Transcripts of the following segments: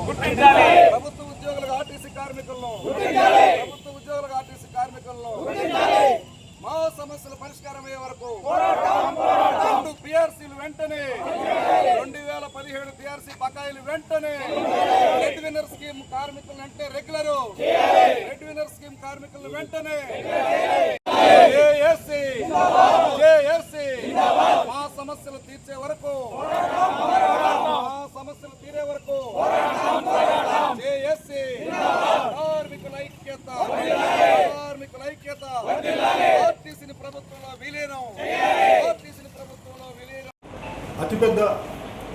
ప్రభుత్వ ఉద్యోగులకు ఆర్టీసీ కార్మికులను మా సమస్యల పరిష్కారం అయ్యే వరకు 2 పిఆర్సీలు వెంటనే 2017 పిఆర్సీ బకాయిలు వెంటనే రెడ్ విన్నర్ స్కీమ్ కార్మికులు అంటే రెడ్ విన్నర్ స్కీమ్ కార్మికులు వెంటనే జేఏసీ మా సమస్యలు తీర్చే వరకు జేఏసీ కార్మికుల ఐక్యత ఆర్టీసీని ప్రభుత్వంలో విలీనం అతిపెద్ద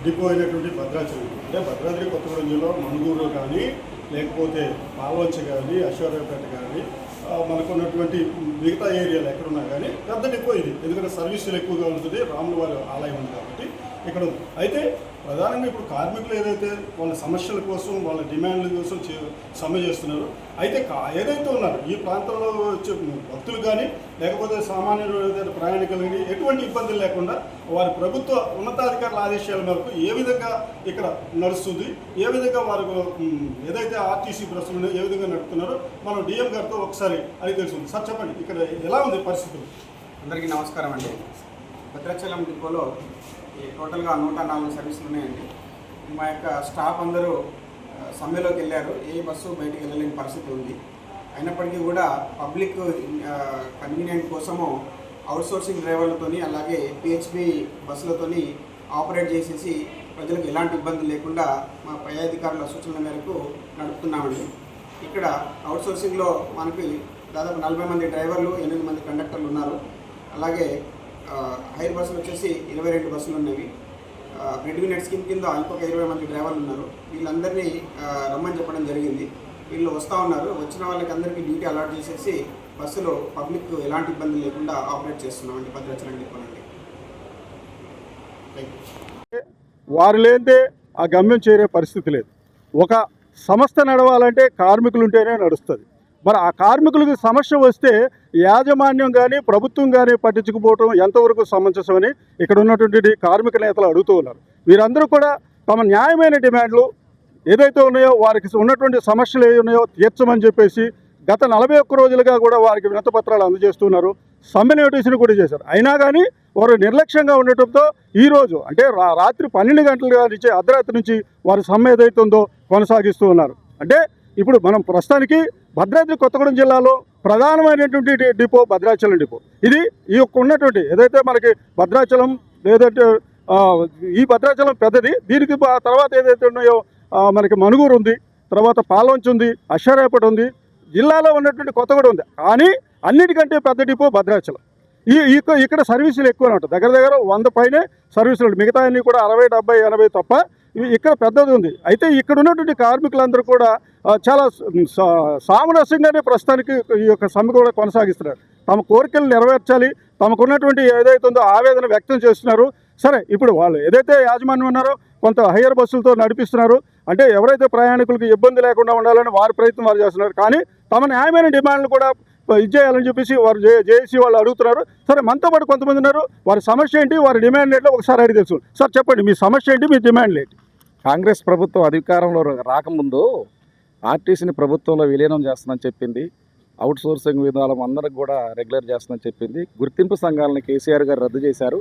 డిపో అయినటువంటి భద్రాచలం అంటే భద్రాద్రి కొత్తగూడెం జిల్లా మణుగూరు కానీ లేకపోతే పాల్వంచ కానీ అశ్వర్యపేట కానీ మనకున్నటువంటి మిగతా ఏరియాలు ఎక్కడున్నా కానీ పెద్ద డిపో ఇది. ఎందుకంటే సర్వీసులు ఎక్కువగా ఉంటుంది, రాముల వారి ఆలయం ఉంది కాబట్టి ఇక్కడ అయితే ప్రధానంగా ఇప్పుడు కార్మికులు ఏదైతే వాళ్ళ సమస్యల కోసం వాళ్ళ డిమాండ్ల కోసం సమ్మె చేస్తున్నారు. అయితే ఏదైతే ఉన్నారు ఈ ప్రాంతంలో వచ్చే భక్తులు కానీ లేకపోతే సామాన్యులు ఏదైతే ప్రయాణికులు కానీ ఎటువంటి ఇబ్బందులు లేకుండా వారి ప్రభుత్వ ఉన్నతాధికారుల ఆదేశాల మేరకు ఏ విధంగా ఇక్కడ నడుస్తుంది, ఏ విధంగా వారు ఏదైతే ఆర్టీసీ బస్సులను ఏ విధంగా నడుపుతున్నారో మనం డిఎం గారితో ఒకసారి అది తెలుస్తుంది. సార్ చెప్పండి, ఇక్కడ ఎలా ఉంది పరిస్థితులు? అందరికీ నమస్కారం అండి. భద్రాచలం డిపోలో టోటల్గా 104 సర్వీసులు ఉన్నాయండి. మా యొక్క స్టాఫ్ అందరూ సమ్మెలోకి వెళ్ళారు. ఏ బస్సు బయటికి వెళ్ళలేని పరిస్థితి ఉంది. అయినప్పటికీ కూడా పబ్లిక్ కన్వీనియంట్ కోసము అవుట్సోర్సింగ్ డ్రైవర్లతోని అలాగే పిహెచ్పి బస్సులతోని ఆపరేట్ చేసేసి ప్రజలకు ఎలాంటి ఇబ్బంది లేకుండా మా పై అధికారుల సూచనల మేరకు నడుపుతున్నామండి. ఇక్కడ అవుట్సోర్సింగ్లో మనకి దాదాపు 40 మంది డ్రైవర్లు, 8 మంది కండక్టర్లు ఉన్నారు. అలాగే హైర్ బస్సులు వచ్చేసి 22 బస్సులు ఉన్నవి. రెడ్ విన్నర్ స్కీమ్ కింద ఇంకొక 20 మంది డ్రైవర్లు ఉన్నారు. వీళ్ళందరినీ రమ్మని చెప్పడం జరిగింది. వీళ్ళు వస్తూ ఉన్నారు. వచ్చిన వాళ్ళకి అందరికీ డ్యూటీ అలాట్ చేసేసి బస్సులో పబ్లిక్ ఎలాంటి ఇబ్బంది లేకుండా ఆపరేట్ చేస్తున్నామండి భద్రాచలం డిపోనండి. వారు లేదే ఆ గమ్యం చేరే పరిస్థితి లేదు. ఒక సంస్థ నడవాలంటే కార్మికులు ఉంటేనే నడుస్తుంది. మరి ఆ కార్మికులకు సమస్య వస్తే యాజమాన్యం కానీ ప్రభుత్వం కానీ పట్టించుకుపోవటం ఎంతవరకు సమంజసమని ఇక్కడ ఉన్నటువంటి కార్మిక నేతలు అడుగుతూ ఉన్నారు. వీరందరూ కూడా తమ న్యాయమైన డిమాండ్లు ఏదైతే ఉన్నాయో వారికి ఉన్నటువంటి సమస్యలు ఏ ఉన్నాయో తీర్చమని చెప్పేసి గత 41 రోజులుగా కూడా వారికి వినతిపత్రాలు అందజేస్తున్నారు. సమ్మె నోటీసులు కూడా చేశారు. అయినా కానీ వారు నిర్లక్ష్యంగా ఉండటంతో ఈరోజు అంటే రాత్రి 12 గంటల నుంచి అర్ధరాత్రి నుంచి వారి సమ్మె ఏదైతే ఉందో కొనసాగిస్తూ ఉన్నారు. అంటే ఇప్పుడు మనం ప్రస్తుతానికి భద్రాద్రి కొత్తగూడెం జిల్లాలో ప్రధానమైనటువంటి డిపో భద్రాచలం డిపో. ఇది ఈ యొక్క ఉన్నటువంటి ఏదైతే మనకి భద్రాచలం లేదంటే ఈ భద్రాచలం పెద్దది. దీనికి తర్వాత ఏదైతే ఉన్నాయో మనకి మణుగూరు ఉంది, తర్వాత పాల్వంచ ఉంది, అశ్వర్యపేట ఉంది, జిల్లాలో ఉన్నటువంటి కొత్తగూడెం ఉంది. కానీ అన్నిటికంటే పెద్ద డిపో భద్రాచలం. ఇక్కడ సర్వీసులు ఎక్కువనే ఉంటాయి. దగ్గర 100 పైనే సర్వీసులు. మిగతా అన్నీ కూడా 60, 70, 80 తప్ప ఇక్కడ పెద్దది ఉంది. అయితే ఇక్కడ ఉన్నటువంటి కార్మికులందరూ కూడా చాలా సామరస్యంగానే ప్రస్తుతానికి ఈ యొక్క సమ్మె కూడా కొనసాగిస్తున్నారు. తమ కోరికలు నెరవేర్చాలి, తమకు ఉన్నటువంటి ఏదైతే ఉందో ఆవేదన వ్యక్తం చేస్తున్నారు. సరే, ఇప్పుడు వాళ్ళు ఏదైతే యాజమాన్యం ఉన్నారో కొంత హయ్యర్ బస్సులతో నడిపిస్తున్నారు. అంటే ఎవరైతే ప్రయాణికులకు ఇబ్బంది లేకుండా ఉండాలని వారి ప్రయత్నం వారు చేస్తున్నారు. కానీ తమ న్యాయమైన డిమాండ్లు కూడా ఇచ్చేయాలని చెప్పేసి వారు జేఏసీ వాళ్ళు అడుగుతున్నారు. సరే, మనతో పాటు కొంతమంది ఉన్నారు. వారి సమస్య ఏంటి, వారి డిమాండ్ ఏంటో ఒకసారి అడిగి తెలుసు. సార్ చెప్పండి, మీ సమస్య ఏంటి, మీ డిమాండ్ ఏంటి? కాంగ్రెస్ ప్రభుత్వం అధికారంలో రాకముందు ఆర్టీసీని ప్రభుత్వంలో విలీనం చేస్తుందని చెప్పింది. అవుట్ సోర్సింగ్ విధానం అందరికి కూడా రెగ్యులర్ చేస్తుందని చెప్పింది. గుర్తింపు సంఘాలను కేసీఆర్ గారు రద్దు చేశారు.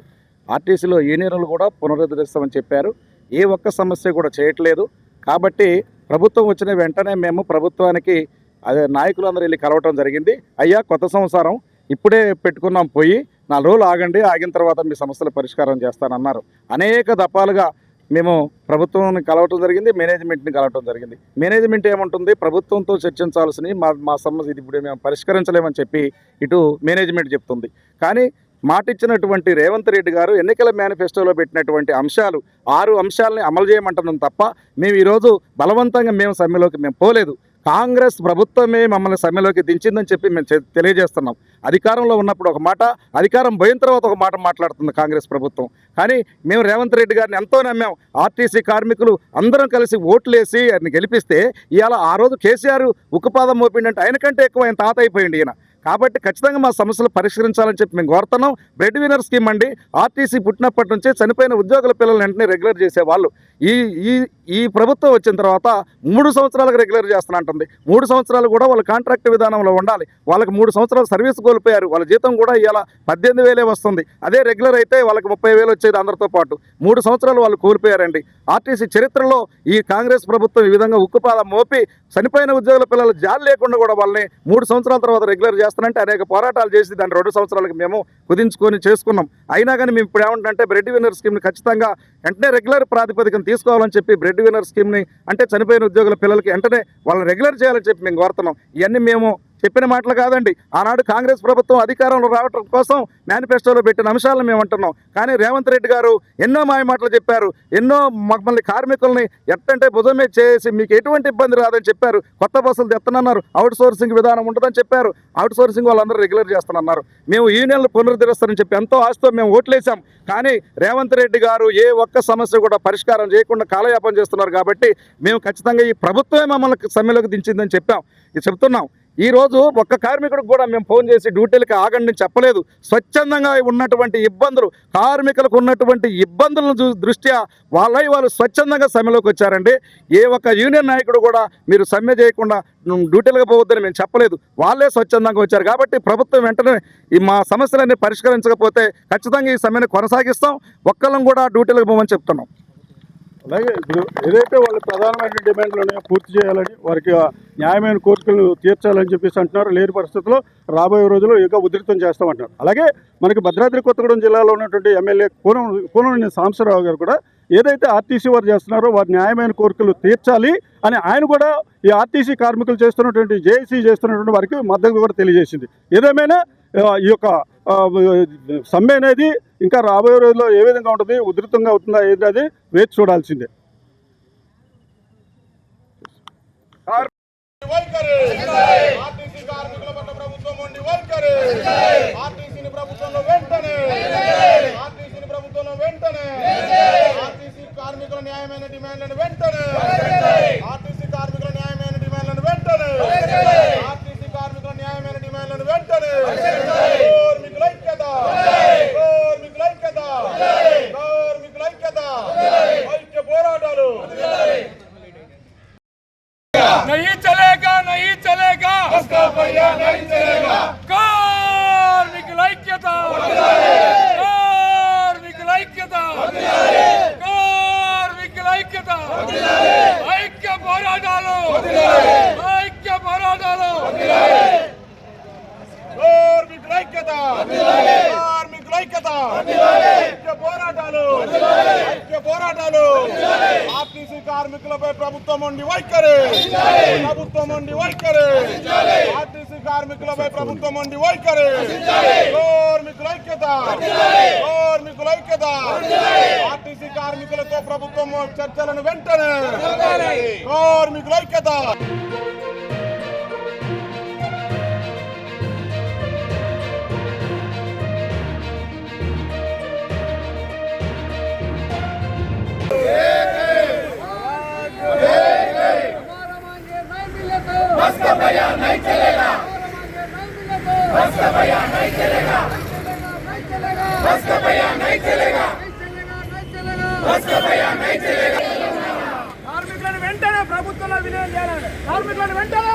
ఆర్టీసీలో యూనియన్లు కూడా పునరుద్ధరిస్తామని చెప్పారు. ఏ ఒక్క సమస్య కూడా చేయట్లేదు. కాబట్టి ప్రభుత్వం వచ్చిన వెంటనే మేము ప్రభుత్వానికి అదే నాయకులందరూ వెళ్ళి కలవటం జరిగింది. అయ్యా, కొత్త సంవత్సరం ఇప్పుడే పెట్టుకున్నాం, పోయి 4 రోజులు ఆగండి, ఆగిన తర్వాత మీ సమస్యల పరిష్కారం చేస్తానన్నారు. అనేక దఫాలుగా మేము ప్రభుత్వాన్ని కలవటం జరిగింది, మేనేజ్మెంట్ని కలవటం జరిగింది. మేనేజ్మెంట్ ఏమంటుంది, ప్రభుత్వంతో చర్చించాల్సినవి మా సమస్య ఇది ఇప్పుడు మేము పరిష్కరించలేమని చెప్పి ఇటు మేనేజ్మెంట్ చెప్తుంది. కానీ మాటిచ్చినటువంటి రేవంత్ రెడ్డి గారు ఎన్నికల మేనిఫెస్టోలో పెట్టినటువంటి అంశాలు 6 అంశాలని అమలు చేయమంటున్నాం తప్ప మేము ఈరోజు బలవంతంగా సమ్మెలోకి పోలేదు. కాంగ్రెస్ ప్రభుత్వమే మమ్మల్ని సమ్మెలోకి దించిందని చెప్పి మేము తెలియజేస్తున్నాం. అధికారంలో ఉన్నప్పుడు ఒక మాట, అధికారం పోయిన తర్వాత ఒక మాట మాట్లాడుతుంది కాంగ్రెస్ ప్రభుత్వం. కానీ మేము రేవంత్ రెడ్డి గారిని ఎంతో నమ్మాం. ఆర్టీసీ కార్మికులు అందరం కలిసి ఓట్లేసి ఆయన గెలిపిస్తే ఇవాళ ఆ రోజు కేసీఆర్ ఉక్కుపాదం మోపిండంటే ఆయన కంటే ఎక్కువ ఆయన తాత అయిపోయింది. ఈయన కాబట్టి ఖచ్చితంగా మా సమస్యలు పరిష్కరించాలని చెప్పి మేము కోరుతున్నాం. బ్రెడ్ విన్నర్ స్కీమ్ అండి, ఆర్టీసీ పుట్టినప్పటి నుంచి చనిపోయిన ఉద్యోగుల పిల్లల్ని వెంటనే రెగ్యులర్ చేసేవాళ్ళు. ఈ ఈ ఈ ప్రభుత్వం వచ్చిన తర్వాత 3 సంవత్సరాలకు రెగ్యులర్ చేస్తానంటుంది. 3 సంవత్సరాలు కూడా వాళ్ళ కాంట్రాక్ట్ విధానంలో ఉండాలి. వాళ్ళకి 3 సంవత్సరాలు సర్వీస్ కోల్పోయారు. వాళ్ళ జీతం కూడా ఇలా 18,000 వస్తుంది. అదే రెగ్యులర్ అయితే వాళ్ళకి 30,000 వచ్చేది అందరితో పాటు. 3 సంవత్సరాలు వాళ్ళు కోల్పోయారండి. ఆర్టీసీ చరిత్రలో ఈ కాంగ్రెస్ ప్రభుత్వం ఈ విధంగా ఉక్కుపాదం మోపి చనిపోయిన ఉద్యోగుల పిల్లలు జాలి లేకుండా కూడా వాళ్ళని 3 సంవత్సరాల తర్వాత రెగ్యులర్ చేస్తానంటే అనేక పోరాటాలు చేసి దాన్ని 2 సంవత్సరాలకు మేము కుదించుకొని చేసుకున్నాం. అయినా కానీ మేము ఇప్పుడు ఏమంటే బ్రెడ్ విన్నర్ స్కీమ్ని ఖచ్చితంగా వెంటనే రెగ్యులర్ ప్రాతిపదికన తీసుకోవాలని చెప్పి బ్రెడ్ విన్నర్ స్కీమ్ని అంటే చనిపోయిన ఉద్యోగుల పిల్లలకి వెంటనే వాళ్ళని రెగ్యులర్ చేయాలని చెప్పి మేము కోరుతున్నాం. ఇవన్నీ మేము చెప్పిన మాటలు కాదండి. ఆనాడు కాంగ్రెస్ ప్రభుత్వం అధికారంలో రావడం కోసం మేనిఫెస్టోలో పెట్టిన అంశాలను మేము అంటున్నాం. కానీ రేవంత్ రెడ్డి గారు ఎన్నో మాయ మాటలు చెప్పారు. ఎన్నో మమ్మల్ని కార్మికుల్ని ఎట్టంటే భుజమే చేసి మీకు ఎటువంటి ఇబ్బంది రాదని చెప్పారు. కొత్త బస్సులు తెత్తనన్నారు. అవుట్ సోర్సింగ్ విధానం ఉంటుందని చెప్పారు. అవుట్ సోర్సింగ్ వాళ్ళందరూ రెగ్యులర్ చేస్తానన్నారు. మేము యూనియన్లు పునరుద్ధరిస్తారని చెప్పి ఎంతో ఆశతో మేము ఓట్లేసాం. కానీ రేవంత్ రెడ్డి గారు ఏ ఒక్క సమస్య కూడా పరిష్కారం చేయకుండా కాలయాపన చేస్తున్నారు. కాబట్టి మేము ఖచ్చితంగా ఈ ప్రభుత్వమే మమ్మల్ని సమ్మెలోకి దించిందని చెప్తున్నాం. ఈరోజు ఒక్క కార్మికుడికి కూడా మేము ఫోన్ చేసి డ్యూటీలకి ఆగండి చెప్పలేదు. స్వచ్ఛందంగా ఉన్నటువంటి ఇబ్బందులు, కార్మికులకు ఉన్నటువంటి ఇబ్బందులను దృష్ట్యా వాళ్ళు స్వచ్ఛందంగా సమ్మెలోకి వచ్చారండి. ఏ ఒక్క యూనియన్ నాయకుడు కూడా మీరు సమ్మె చేయకుండా డ్యూటీలకు పోవద్దని మేము చెప్పలేదు. వాళ్ళే స్వచ్ఛందంగా వచ్చారు. కాబట్టి ప్రభుత్వం వెంటనే ఈ మా సమస్యలన్నీ పరిష్కరించకపోతే ఖచ్చితంగా ఈ సమ్మెను కొనసాగిస్తాం. ఒక్కళ్ళం కూడా డ్యూటీలకు పోమని చెప్తున్నాం. అలాగే ఇప్పుడు ఏదైతే వాళ్ళు ప్రధానమైన డిమాండ్లు ఉన్నాయో పూర్తి చేయాలని, వారికి న్యాయమైన కోరికలు తీర్చాలని చెప్పేసి అంటున్నారు. లేని పరిస్థితుల్లో రాబోయే రోజుల్లో ఇంకా ఉధృతం చేస్తామంటున్నారు. అలాగే మనకి భద్రాద్రి కొత్తగూడెం జిల్లాలో ఉన్నటువంటి ఎమ్మెల్యే కూనంనేని సాంబశివరావు గారు కూడా ఏదైతే ఆర్టీసీ వారు చేస్తున్నారో వారి న్యాయమైన కోరికలు తీర్చాలి అని ఆయన కూడా ఈ ఆర్టీసీ కార్మికులు చేస్తున్నటువంటి జేఏసీ చేస్తున్నటువంటి వారికి మద్దతు కూడా తెలియజేసింది. ఏదేమైనా ఈ యొక్క సమ్మె అనేది ఇంకా రాబోయే రోజుల్లో ఏ విధంగా ఉంటుంది, ఉధృతంగా అవుతుందా ఏది అది వేచి చూడాల్సిందే. ఆర్టీసీ కార్మికుల పట్ల ప్రభుత్వం ఉండి వైఖరి. ఆర్టీసీని ప్రభుత్వంలో వెంటనే ఆర్టీసీ కార్మికుల న్యాయమైన డిమాండ్లను వెంటనే ఆర్టీసీ కార్మికుల న్యాయమైన డిమాండ్లను వెంటనే ఆర్టీసీ కార్మికుల న్యాయమైన డిమాండ్లను వెంటనే కార్మికుల ఐక్యత ఐక్య పోరాటాలు. नहीं चलेगा उसका पहिया नहीं चलेगा. కార్మికుల ఐక్యత ఐక్య పోరాటాలు ఐక్య పోరాటాలు. ఆర్టీసీ కార్మికులపై ప్రభుత్వం ఉండి వైఖరి. ఆర్టీసీ కార్మికులపై ప్రభుత్వం ఉండి వైఖరి. కార్మికుల ఐక్యత. ఆర్టీసీ కార్మికులతో ప్రభుత్వం చర్చలను వెంటనే. కార్మికుల ఐక్యత. కార్మికులను వెంటనే ప్రభుత్వంలో విలీనం చేయాలి. కార్మికులను వెంటనే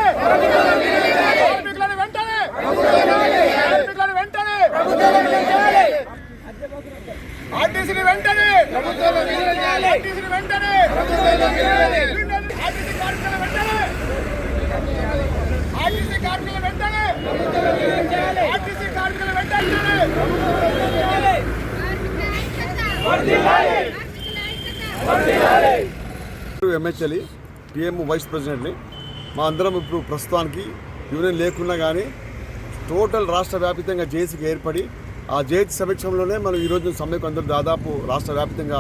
ఆర్టీసీని వెంటనే ఆర్టీసీ కార్మికుల వెంటనే ఎంహెచ్ఎల్ పిఎం వైస్ ప్రెసిడెంట్ని. మా అందరం ఇప్పుడు ప్రస్తుతానికి యూనియన్ లేకున్నా కానీ టోటల్ రాష్ట్ర వ్యాప్తంగా జేఏసీకి ఏర్పడి ఆ జేఏసీ సమక్షంలోనే మనం ఈరోజు సమ్మెకు అందరూ దాదాపు రాష్ట్ర వ్యాప్తంగా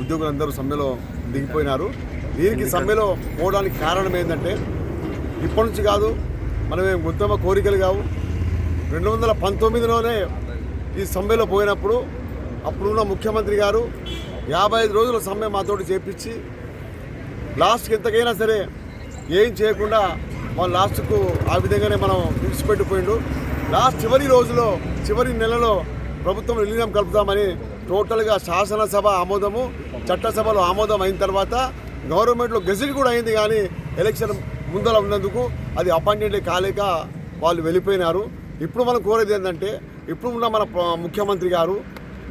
ఉద్యోగులందరూ సమ్మెలో దిగిపోయినారు. దీనికి సమ్మెలో పోవడానికి కారణం ఏంటంటే ఇప్పటి నుంచి కాదు, మనమేం ఉత్తమ కోరికలు కావు. 2019లోనే ఈ సమ్మెలో పోయినప్పుడు అప్పుడున్న ముఖ్యమంత్రి గారు 55 రోజుల సమ్మె మాతోటి చేపించి లాస్ట్కి ఎంతకైనా సరే ఏం చేయకుండా వాళ్ళు లాస్ట్కు ఆ విధంగానే మనం విడిచిపెట్టిపోయిండు. లాస్ట్ చివరి రోజులో చివరి నెలలో ప్రభుత్వం విలీనం కలుపుతామని టోటల్గా శాసనసభ ఆమోదము చట్టసభలో ఆమోదం అయిన తర్వాత గవర్నమెంట్లో గెజిట్ కూడా అయింది, కానీ ఎలక్షన్ ముందర ఉన్నందుకు అది అపాయింటెడ్ కాలేక వాళ్ళు వెళ్ళిపోయినారు. ఇప్పుడు మనం కోరేది ఏంటంటే ఇప్పుడు ఉన్న మన ముఖ్యమంత్రి గారు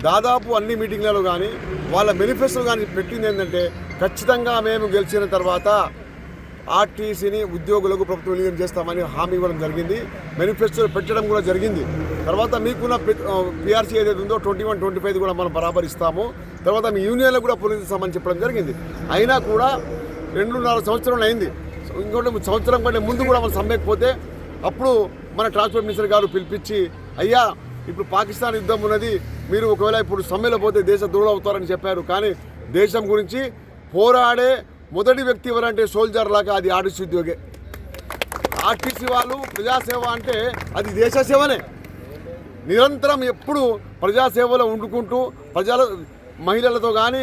దాదాపు అన్ని మీటింగ్లలో కానీ వాళ్ళ మేనిఫెస్టో కానీ పెట్టింది ఏంటంటే ఖచ్చితంగా మేము గెలిచిన తర్వాత ఆర్టీసీని ఉద్యోగులకు ప్రభుత్వం విలీనం చేస్తామని హామీ ఇవ్వడం జరిగింది. మేనిఫెస్టో పెట్టడం కూడా జరిగింది. తర్వాత మీకున్న పిఆర్సీ ఏదైతే ఉందో 21, 25 కూడా మనం బరాబర్ ఇస్తాము, తర్వాత మీ యూనియన్లకు కూడా పొందిస్తామని చెప్పడం జరిగింది. అయినా కూడా 2.5 సంవత్సరాలు అయింది. ఇంకోటి సంవత్సరం కంటే ముందు కూడా మనం సమ్మెకపోతే అప్పుడు మన ట్రాన్స్పోర్ట్ మినిస్టర్ గారు పిలిపించి, అయ్యా ఇప్పుడు పాకిస్తాన్ యుద్ధం ఉన్నది, మీరు ఒకవేళ ఇప్పుడు సమ్మెలో పోతే దేశ ద్రోహులు అవుతారని చెప్పారు. కానీ దేశం గురించి పోరాడే మొదటి వ్యక్తి ఎవరంటే సోల్జర్ లాగా అది ఆర్టీసీ ఉద్యోగే. ఆర్టీసీ వాళ్ళు ప్రజాసేవ అంటే అది దేశ సేవనే. నిరంతరం ఎప్పుడు ప్రజాసేవలో వండుకుంటూ మహిళలతో కానీ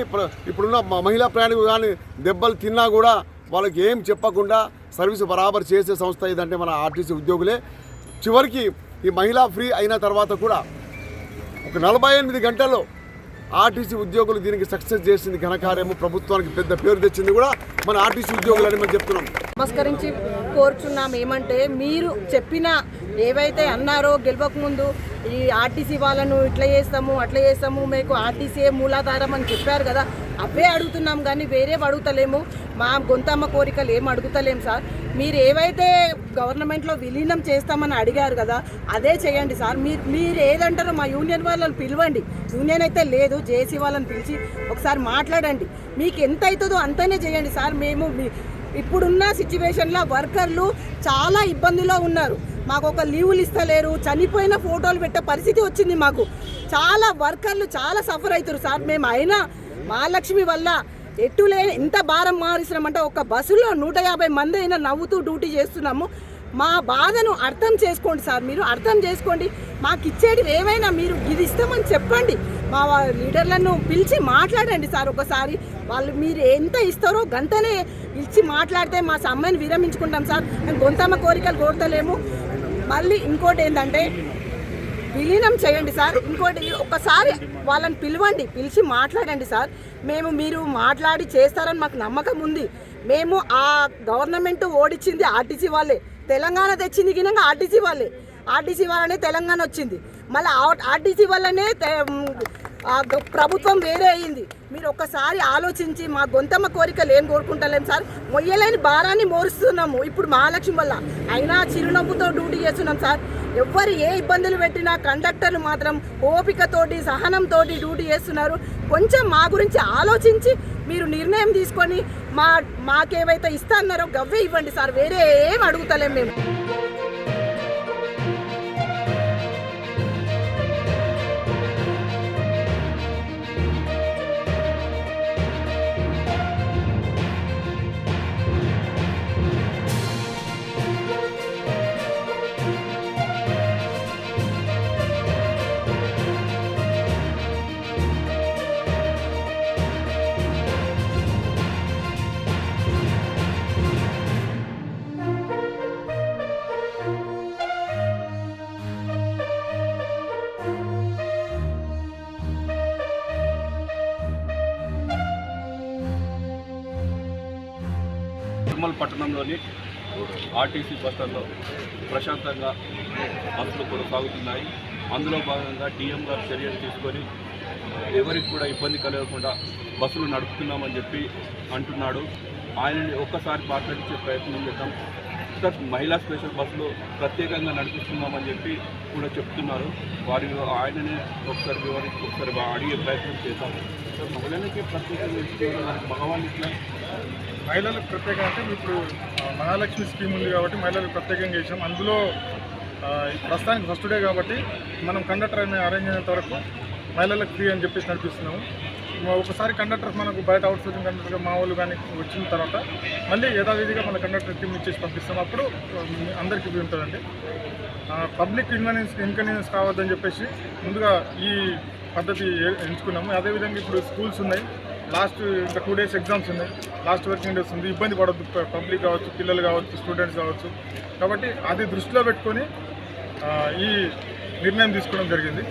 ఇప్పుడున్న మహిళా ప్రయాణికులు కానీ దెబ్బలు తిన్నా కూడా వాళ్ళకి ఏం చెప్పకుండా సర్వీస్ బరాబర్ చేసే సంస్థ ఏదంటే మన ఆర్టీసీ ఉద్యోగులే. చివరికి ఈ మహిళా ఫ్రీ అయిన తర్వాత కూడా ఒక 48 గంటల్లో ఆర్టీసీ ఉద్యోగులు దీనికి సక్సెస్ చేసింది ఘనకార్యము. ప్రభుత్వానికి పెద్ద పేరు తెచ్చింది కూడా మన ఆర్టీసీ ఉద్యోగులని మనం చెప్తున్నాం. నమస్కరించి కోరుచున్నాం ఏమంటే, మీరు చెప్పిన ఏవైతే అన్నారో గెలవకముందు ఈ ఆర్టీసీ వాళ్ళను ఇట్లా చేస్తాము అట్లా చేస్తాము, మీకు ఆర్టీసీ మూలాధారం అని చెప్పారు కదా, అవే అడుగుతున్నాం కానీ వేరేవి అడుగుతలేము. మా గొంతమ్మ కోరికలు ఏం అడుగుతలేము సార్. మీరు ఏవైతే గవర్నమెంట్లో విలీనం చేస్తామని అడిగారు కదా, అదే చేయండి సార్. మీరు ఏదంటారో మా యూనియన్ వాళ్ళని పిలవండి. యూనియన్ అయితే లేదు, జేసీ వాళ్ళని పిలిచి ఒకసారి మాట్లాడండి. మీకు ఎంత అవుతుందో అంతనే చేయండి సార్. మేము ఇప్పుడున్న సిచ్యువేషన్లో వర్కర్లు చాలా ఇబ్బందిలో ఉన్నారు. మాకు ఒక లీవులు ఇస్తలేరు, చనిపోయిన ఫోటోలు పెట్టే పరిస్థితి వచ్చింది. మాకు చాలా వర్కర్లు చాలా సఫర్ అవుతారు సార్. మేము అయినా మహాలక్ష్మి వల్ల ఎట్టులేని ఎంత భారం మారిస్తున్నామంటే, ఒక బస్సులో 150 మంది అయినా నవ్వుతూ డ్యూటీ చేస్తున్నాము. మా బాధను అర్థం చేసుకోండి సార్, మీరు అర్థం చేసుకోండి. మాకు ఇచ్చేది ఏమైనా మీరు ఇది ఇస్తామని చెప్పండి. మా లీడర్లను పిలిచి మాట్లాడండి సార్. ఒకసారి వాళ్ళు మీరు ఎంత ఇస్తారో గంటనే ఇచ్చి మాట్లాడితే మా సమ్మెను విరమించుకుంటాం సార్. మేము గొంతమ్మ కోరికలు కోరతలేము. మళ్ళీ ఇంకోటి ఏంటంటే, విలీనం చేయండి సార్. ఇంకోటి ఒకసారి వాళ్ళని పిలవండి, పిలిచి మాట్లాడండి సార్. మీరు మాట్లాడి చేస్తారని మాకు నమ్మకం ఉంది. మేము ఆ గవర్నమెంట్ ఓడించింది ఆర్టీసీ వాళ్ళే, తెలంగాణ తెచ్చింది గినంగా ఆర్టీసీ వాళ్ళే. ఆర్టీసీ వాళ్ళనే తెలంగాణ వచ్చింది, మళ్ళీ ఆర్టీసీ వల్లనే ప్రభుత్వం వేరే అయ్యింది. మీరు ఒక్కసారి ఆలోచించి మా గొంతమ్మ కోరికలు ఏం కోరుకుంటలేము సార్. మొయ్యలేని భారాన్ని మోరుస్తున్నాము ఇప్పుడు మహాలక్ష్మి వల్ల. అయినా చిరునవ్వుతో డ్యూటీ చేస్తున్నాం సార్. ఎవ్వరు ఏ ఇబ్బందులు పెట్టినా కండక్టర్లు మాత్రం ఓపికతోటి సహనంతోటి డ్యూటీ చేస్తున్నారు. కొంచెం మా గురించి ఆలోచించి మీరు నిర్ణయం తీసుకొని మాకేవైతే ఇస్తా అన్నారో గవ్వే ఇవ్వండి సార్. వేరే ఏం అడుగుతలేం మేము. నిర్మల్ పట్టణంలోని ఆర్టీసీ బస్సుల్లో ప్రశాంతంగా బస్సులు కొనసాగుతున్నాయి. అందులో భాగంగా డిఎం గారు చర్యలు తీసుకొని ఎవరికి కూడా ఇబ్బంది కలగకుండా బస్సులు నడుపుతున్నామని చెప్పి అంటున్నాడు. ఆయనని ఒక్కసారి మాట్లాడించే ప్రయత్నం చేద్దాం. సార్, మహిళా స్పెషల్ బస్సులు ప్రత్యేకంగా నడిపిస్తున్నామని చెప్పి కూడా చెప్తున్నారు. ఆయనని ఒకసారి అడిగే ప్రయత్నం చేద్దాం. సార్, మహిళలకి ప్రత్యేకంగా మగవాళ్ళకి ఇట్లా మహిళలకు ప్రత్యేకంగా అంటే ఇప్పుడు మహాలక్ష్మి స్కీమ్ ఉంది కాబట్టి మహిళలకు ప్రత్యేకంగా చేసాం. అందులో ప్రస్తుతానికి ఫస్ట్ డే కాబట్టి మనం కండక్టర్ అరేంజ్ అయినంత వరకు మహిళలకు ఫ్రీ అని చెప్పేసి నడిపిస్తున్నాము. ఒకసారి కండక్టర్ మనకు బయట అవుట్ సోర్సింగ్ కండక్టర్గా మా వాళ్ళు కానీ వచ్చిన తర్వాత మళ్ళీ యథావిధిగా మన కండక్టర్ టీమ్ ఇచ్చేసి పంపిస్తాం. అప్పుడు అందరికీ ఫ్రీ ఉంటుందండి. పబ్లిక్ ఇన్కన్వీనియన్స్ కావద్దని చెప్పేసి ముందుగా ఈ పద్ధతి ఎంచుకున్నాము. అదేవిధంగా ఇప్పుడు స్కూల్స్ ఉన్నాయి, లాస్ట్ ఇంకా 2 days ఎగ్జామ్స్ ఉన్నాయి, లాస్ట్ వర్కింగ్ డేస్ ఉంది. ఇబ్బంది పడద్దు పబ్లిక్ కావచ్చు, పిల్లలు కావచ్చు, స్టూడెంట్స్ కావచ్చు. కాబట్టి అది దృష్టిలో పెట్టుకొని ఈ నిర్ణయం తీసుకోవడం జరిగింది.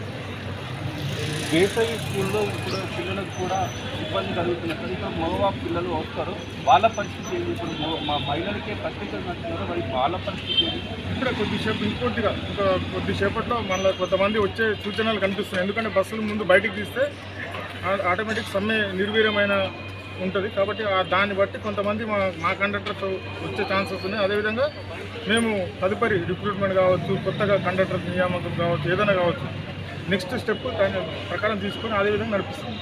వేసవి స్కూల్లో ఇప్పుడు పిల్లలకు కూడా ఇబ్బంది కలుగుతుంది. కనుక మగవా పిల్లలు వస్తారు, వాళ్ళ పరిస్థితి ఏంటి? ఇప్పుడు మా మహిళలకే ప్రత్యేకంగా అంటున్నారు, మరి వాళ్ళ పరిస్థితి ఏంటి? ఇప్పుడే కొద్దిసేపు ఇంకా కొద్దిసేపట్లో మళ్ళీ కొంతమంది వచ్చే సూచనలు కనిపిస్తున్నాయి. ఎందుకంటే బస్సులు ముందు బయటికి తీస్తే ఆటోమేటిక్ సమ్మె నిర్వీర్యమైన ఉంటుంది. కాబట్టి దాన్ని బట్టి కొంతమంది మా కండక్టర్తో వచ్చే ఛాన్సెస్ ఉన్నాయి. అదేవిధంగా మేము తదుపరి రిక్రూట్మెంట్ కావచ్చు, కొత్తగా కండక్టర్ నియామకం కావచ్చు, ఏదైనా కావచ్చు, నెక్స్ట్ స్టెప్ దాని ప్రకారం తీసుకొని అదేవిధంగా నడిపిస్తాం.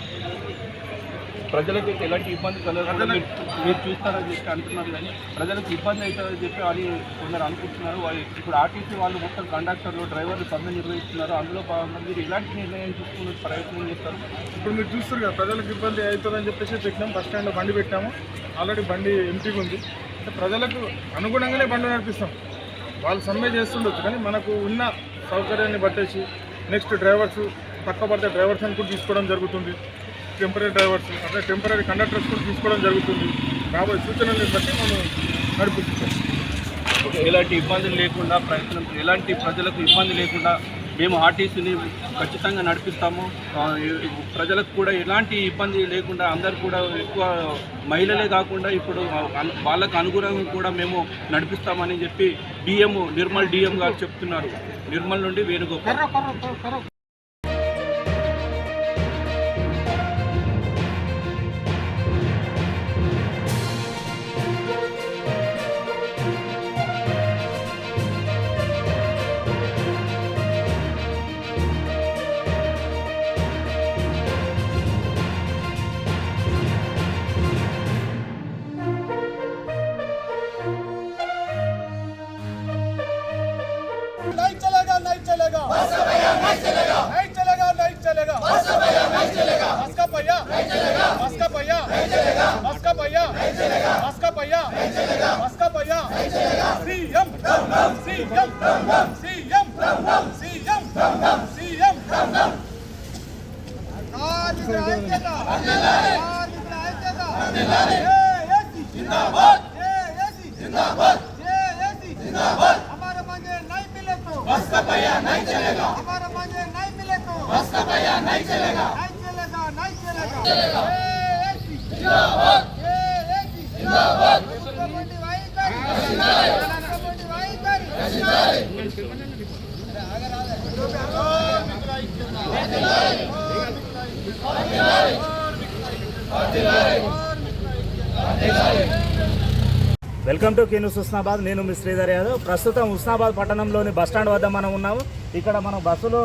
ప్రజలకు ఎలాంటి ఇబ్బంది కలగకుండా మీరు చూస్తారని చెప్పి అంటున్నారు, కానీ ప్రజలకు ఇబ్బంది అవుతుందని చెప్పి అని కొందరు అనుకుంటున్నారు. ఇప్పుడు ఆర్టీసీ వాళ్ళు మొత్తం కండక్టర్లు, డ్రైవర్లు సమ్మె నిర్వహిస్తున్నారు. అందులో భాగంగా మీరు ఎలాంటి నిర్ణయం తీసుకునే ప్రయత్నం చేస్తారు? ఇప్పుడు మీరు చూస్తారు కదా, ప్రజలకు ఇబ్బంది అవుతుందని చెప్పేసి పెట్టినాం. బస్ స్టాండ్లో బండి పెట్టాము, ఆల్రెడీ బండి ఎంపీగా ఉంది. ప్రజలకు అనుగుణంగానే బండి నడిపిస్తాం. వాళ్ళు సమ్మె చేస్తుండొచ్చు, కానీ మనకు ఉన్న సౌకర్యాన్ని బట్టేసి నెక్స్ట్ డ్రైవర్స్ తక్కువ పడితే డ్రైవర్స్ అని కూడా తీసుకోవడం జరుగుతుంది. టెంపరీ డ్రైవర్స్ అంటే టెంపరీ కండక్టర్స్ కూడా తీసుకోవడం జరుగుతుంది. రాబోయే సూచనలను బట్టి మనం నడిపిస్తాం. ఎలాంటి ఇబ్బందులు లేకుండా ఎలాంటి ప్రజలకు ఇబ్బంది లేకుండా మేము ఆర్టీసీని ఖచ్చితంగా నడిపిస్తాము. ప్రజలకు కూడా ఎలాంటి ఇబ్బంది లేకుండా అందరు కూడా ఎక్కువ మహిళలే కాకుండా ఇప్పుడు వాళ్ళకు అనుగుణంగా కూడా మేము నడిపిస్తామని చెప్పి నిర్మల్ డిఎం గారు చెప్తున్నారు. నిర్మల్ నుండి వేణుగోపాల్. नहीं चलेगा, नहीं चलेगा, नहीं चलेगा, नहीं चलेगा, नहीं चलेगा, नहीं चलेगा, बस का पहिया नहीं चलेगा, बस का पहिया नहीं चलेगा, बस का पहिया नहीं चलेगा, बस का पहिया नहीं चलेगा, बस का पहिया नहीं चलेगा। CM CM CM CM CM आज आएगा, आज आएगा, जिंदाबाद, जिंदाबाद, जिंदाबाद। हमारा मांगे नहीं मिले तो बस का पहिया नहीं चलेगा, हमारा मांगे नहीं मिले तो बस का पहिया नहीं चलेगा, नहीं चलेगा, नहीं चलेगा। जिंदाबाद, जिंदाबाद, मुख्यमंत्री भाई welcome to K news Husnabad. నేను మీ శ్రీధర్ యాదవ్. ప్రస్తుతం ఉస్నాబాద్ పట్టణంలోని బస్టాండ్ వద్ద మనం ఉన్నాము. ఇక్కడ మనం బస్సులు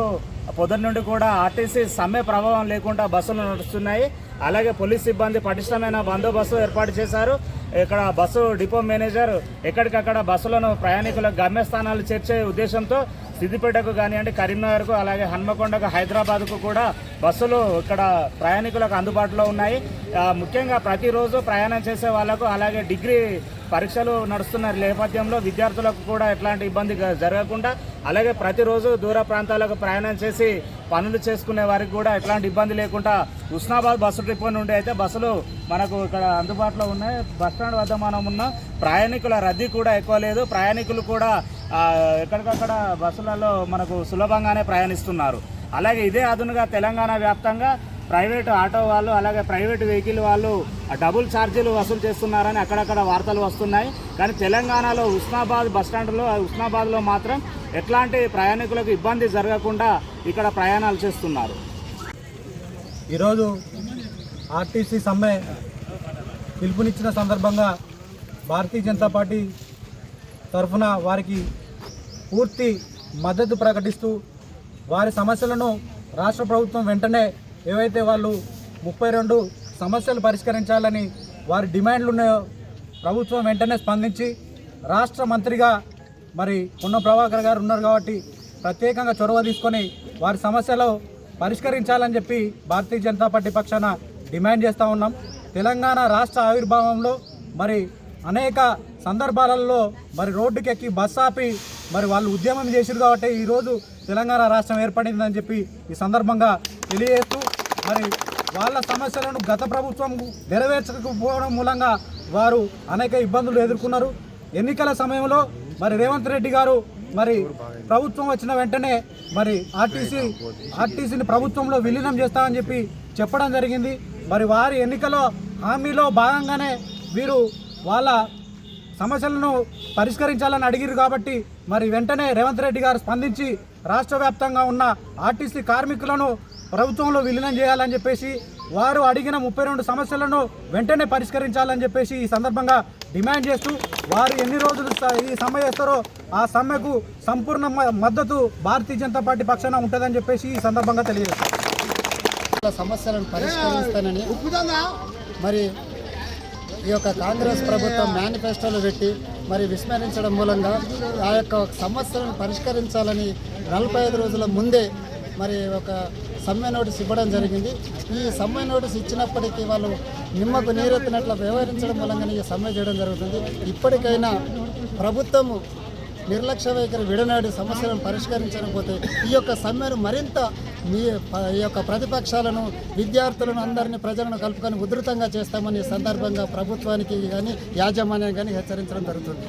పొద్దున్న నుండి కూడా ఆర్టీసీ సమ్మె ప్రభావం లేకుండా బస్సులు నడుస్తున్నాయి. అలాగే పోలీస్ సిబ్బంది పటిష్టమైన బందోబస్తు ఏర్పాటు చేశారు. ఇక్కడ బస్సు డిపో మేనేజర్ ఎక్కడికక్కడ బస్సులను ప్రయాణికుల గమ్యస్థానాలు చేర్చే ఉద్దేశంతో సిద్దిపేటకు కానివ్వండి, కరీంనగర్కు, అలాగే హన్మకొండకు, హైదరాబాద్కు కూడా బస్సులు ఇక్కడ ప్రయాణికులకు అందుబాటులో ఉన్నాయి. ముఖ్యంగా ప్రతిరోజు ప్రయాణం చేసే వాళ్లకు, అలాగే డిగ్రీ పరీక్షలు నడుస్తున్న నేపథ్యంలో విద్యార్థులకు కూడా ఎట్లాంటి ఇబ్బంది జరగకుండా, అలాగే ప్రతిరోజు దూర ప్రాంతాలకు ప్రయాణం చేసి పనులు చేసుకునే వారికి కూడా ఎట్లాంటి ఇబ్బంది లేకుండా ఉస్నాబాద్ బస్సు డిపో నుండి అయితే బస్సులు మనకు ఇక్కడ అందుబాటులో ఉన్నాయి. బస్టాండ్ వద్ద మనం ఉన్న ప్రయాణికుల రద్దీ కూడా ఎక్కువ లేదు. ప్రయాణికులు కూడా ఎక్కడికక్కడ బస్సులలో మనకు సులభంగానే ప్రయాణిస్తున్నారు. అలాగే ఇదే అదునుగా తెలంగాణ వ్యాప్తంగా ప్రైవేటు ఆటో వాళ్ళు, అలాగే ప్రైవేటు వెహికల్ వాళ్ళు డబుల్ ఛార్జీలు వసూలు చేస్తున్నారని అక్కడక్కడ వార్తలు వస్తున్నాయి. కానీ తెలంగాణలో ఉస్నాబాద్ ఉస్నాబాద్లో మాత్రం ఎట్లాంటి ప్రయాణికులకు ఇబ్బంది జరగకుండా ఇక్కడ ప్రయాణాలు చేస్తున్నారు. ఈరోజు ఆర్టీసీ సమ్మె పిలుపునిచ్చిన సందర్భంగా భారతీయ జనతా పార్టీ తరఫున వారికి పూర్తి మద్దతు ప్రకటిస్తూ వారి సమస్యలను రాష్ట్ర ప్రభుత్వం వెంటనే ఏవైతే వాళ్ళు 32 సమస్యలు పరిష్కరించాలని వారి డిమాండ్లు ఉన్నాయో ప్రభుత్వం వెంటనే స్పందించి రాష్ట్ర మంత్రిగా మరి పొన్నం ప్రభాకర్ గారు ఉన్నారు కాబట్టి ప్రత్యేకంగా చొరవ తీసుకొని వారి సమస్యలు పరిష్కరించాలని చెప్పి భారతీయ జనతా పార్టీ పక్షాన డిమాండ్ చేస్తూ ఉన్నాం. తెలంగాణ రాష్ట్ర ఆవిర్భావంలో మరి అనేక సందర్భాలలో మరి రోడ్డుకెక్కి బస్ ఆపి మరి వాళ్ళు ఉద్యమం చేశారు కాబట్టి ఈరోజు తెలంగాణ రాష్ట్రం ఏర్పడిందని చెప్పి ఈ సందర్భంగా తెలియజేస్తూ మరి వాళ్ళ సమస్యలను గత ప్రభుత్వం నెరవేర్చకపోవడం మూలంగా వారు అనేక ఇబ్బందులు ఎదుర్కొన్నారు. ఎన్నికల సమయంలో మరి రేవంత్ రెడ్డి గారు మరి ప్రభుత్వం వచ్చిన వెంటనే మరి ఆర్టీసీని ప్రభుత్వంలో విలీనం చేస్తామని చెప్పి చెప్పడం జరిగింది. మరి వారి ఎన్నికల హామీలో భాగంగానే వీరు వాళ్ళ సమస్యలను పరిష్కరించాలని అడిగారు కాబట్టి మరి వెంటనే రేవంత్ రెడ్డి గారు స్పందించి రాష్ట్ర వ్యాప్తంగా ఉన్న ఆర్టీసీ కార్మికులను ప్రభుత్వంలో విలీనం చేయాలని చెప్పేసి వారు అడిగిన 32 సమస్యలను వెంటనే పరిష్కరించాలని చెప్పేసి ఈ సందర్భంగా డిమాండ్ చేస్తూ వారు ఎన్ని రోజులు ఈ సమ్మె చేస్తారో ఆ సమ్మెకు సంపూర్ణ మద్దతు భారతీయ జనతా పార్టీ పక్షాన ఉంటుందని చెప్పేసి ఈ సందర్భంగా తెలియజేస్తారు. సమస్యలను పరిష్కరిస్తానని మరి ఈ యొక్క కాంగ్రెస్ ప్రభుత్వం మేనిఫెస్టోలో పెట్టి మరి విస్మరించడం మూలంగా ఆ యొక్క సమస్యలను పరిష్కరించాలని 45 రోజుల ముందే మరి ఒక సమ్మె నోటీస్ ఇవ్వడం జరిగింది. ఈ సమ్మె నోటీస్ ఇచ్చినప్పటికీ వాళ్ళు నిమ్మకు నీరెత్తినట్లు వ్యవహరించడం మూలంగానే ఈ సమ్మె చేయడం జరుగుతుంది. ఇప్పటికైనా ప్రభుత్వము నిర్లక్ష్య వైఖరి విడనాడి సమస్యలను పరిష్కరించకపోతే ఈ యొక్క సమ్మెను మరింత ఈ యొక్క ప్రతిపక్షాలను, విద్యార్థులను, అందరినీ, ప్రజలను కలుపుకొని ఉధృతంగా చేస్తామని ఈ సందర్భంగా ప్రభుత్వానికి కానీ యాజమాన్యం కానీ హెచ్చరించడం జరుగుతుంది.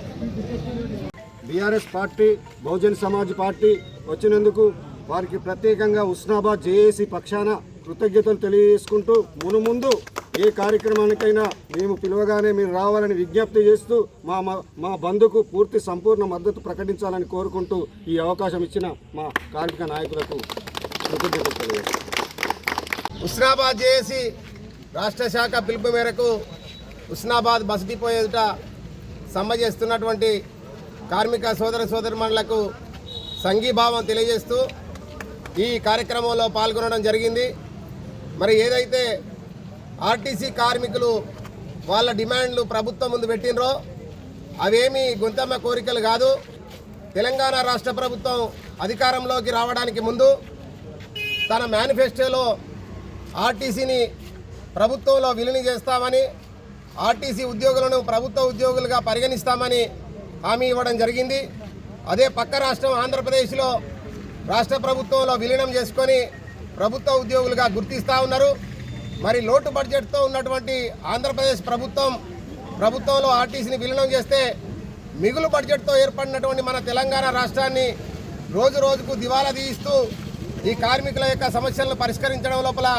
BRS party, Bahujan Samaj party వచ్చినందుకు వారికి ప్రత్యేకంగా ఉస్నాబాద్ జేఏసీ పక్షాన కృతజ్ఞతలు తెలియజేసుకుంటూ మునుముందు ఏ కార్యక్రమానికైనా మేము పిలవగానే మీరు రావాలని విజ్ఞప్తి చేస్తూ మా బంధుకు పూర్తి సంపూర్ణ మద్దతు ప్రకటించాలని కోరుకుంటూ ఈ అవకాశం ఇచ్చిన మా కార్మిక నాయకులకు కృతజ్ఞతలు తెలియజేస్తాం. ఉస్నాబాద్ జేఏసీ రాష్ట్ర శాఖ పిలుపు మేరకు ఉస్నాబాద్ బస్ డిపో ఎదుట సమ్మె చేస్తున్నటువంటి కార్మిక సోదరుమణులకు సంఘీభావం తెలియజేస్తూ ఈ కార్యక్రమంలో పాల్గొనడం జరిగింది. మరి ఏదైతే ఆర్టీసీ కార్మికులు వాళ్ళ డిమాండ్లు ప్రభుత్వం ముందు పెట్టినరో అవేమీ గొంతమ్మ కోరికలు కాదు. తెలంగాణ రాష్ట్ర ప్రభుత్వం అధికారంలోకి రావడానికి ముందు తన మేనిఫెస్టోలో ఆర్టీసీని ప్రభుత్వంలో విలీనం చేస్తామని, ఆర్టీసీ ఉద్యోగులను ప్రభుత్వ ఉద్యోగులుగా పరిగణిస్తామని హామీ ఇవ్వడం జరిగింది. అదే పక్క రాష్ట్రం ఆంధ్రప్రదేశ్లో రాష్ట్ర ప్రభుత్వంలో విలీనం చేసుకొని ప్రభుత్వ ఉద్యోగులుగా గుర్తిస్తూ ఉన్నారు. మరి లోటు బడ్జెట్తో ఉన్నటువంటి ఆంధ్రప్రదేశ్ ప్రభుత్వంలో ఆర్టీసీని విలీనం చేస్తే మిగులు బడ్జెట్తో ఏర్పడినటువంటి మన తెలంగాణ రాష్ట్రాన్ని రోజు రోజుకు దివాలా తీయిస్తూ ఈ కార్మికుల యొక్క సమస్యలను పరిష్కరించడం లోపల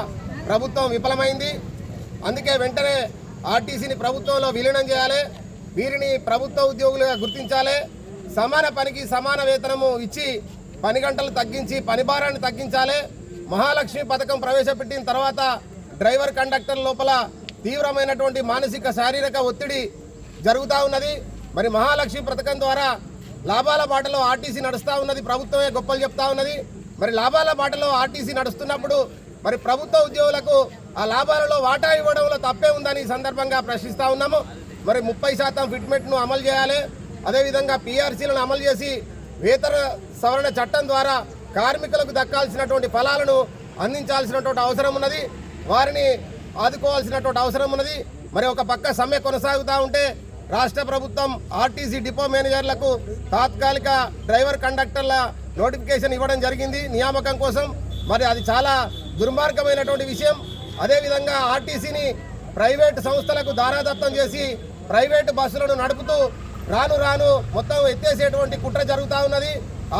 ప్రభుత్వం విఫలమైంది. అందుకే వెంటనే ఆర్టీసీని ప్రభుత్వంలో విలీనం చేయాలి, వీరిని ప్రభుత్వ ఉద్యోగులుగా గుర్తించాలి, సమాన పనికి సమాన వేతనము ఇచ్చి పని గంటలు తగ్గించి పని భారాన్ని తగ్గించాలి. మహాలక్ష్మి పథకం ప్రవేశపెట్టిన తర్వాత డ్రైవర్ కండక్టర్ లోపల తీవ్రమైనటువంటి మానసిక శారీరక ఒత్తిడి జరుగుతూ ఉన్నది. మరి మహాలక్ష్మి పథకం ద్వారా లాభాల బాటలో ఆర్టీసీ నడుస్తూ ఉన్నది, ప్రభుత్వమే గొప్పలు చెప్తా ఉన్నది. మరి లాభాల బాటలో ఆర్టీసీ నడుస్తున్నప్పుడు మరి ప్రభుత్వ ఉద్యోగులకు ఆ లాభాలలో వాటా ఇవ్వడంలో తప్పే ఉందని ఈ సందర్భంగా ప్రశ్నిస్తూ ఉన్నాము. మరి 30% ఫిట్మెంట్ను అమలు చేయాలి, అదేవిధంగా పీఆర్సీలను అమలు చేసి వేతన సవరణ చట్టం ద్వారా కార్మికులకు దక్కాల్సినటువంటి ఫలాలను అందించాల్సినటువంటి అవసరం ఉన్నది, వారిని ఆదుకోవాల్సినటువంటి అవసరం ఉన్నది. మరి ఒక పక్క సమ్మె కొనసాగుతూ ఉంటే రాష్ట్ర ప్రభుత్వం ఆర్టీసీ డిపో మేనేజర్లకు తాత్కాలిక డ్రైవర్ కండక్టర్ల నోటిఫికేషన్ ఇవ్వడం జరిగింది నియామకం కోసం. మరి అది చాలా దుర్మార్గమైనటువంటి విషయం. అదేవిధంగా ఆర్టీసీని ప్రైవేటు సంస్థలకు దారాదత్తం చేసి ప్రైవేటు బస్సులను నడుపుతూ రాను మొత్తం ఎత్తేసేటువంటి కుట్ర జరుగుతూ ఉన్నది.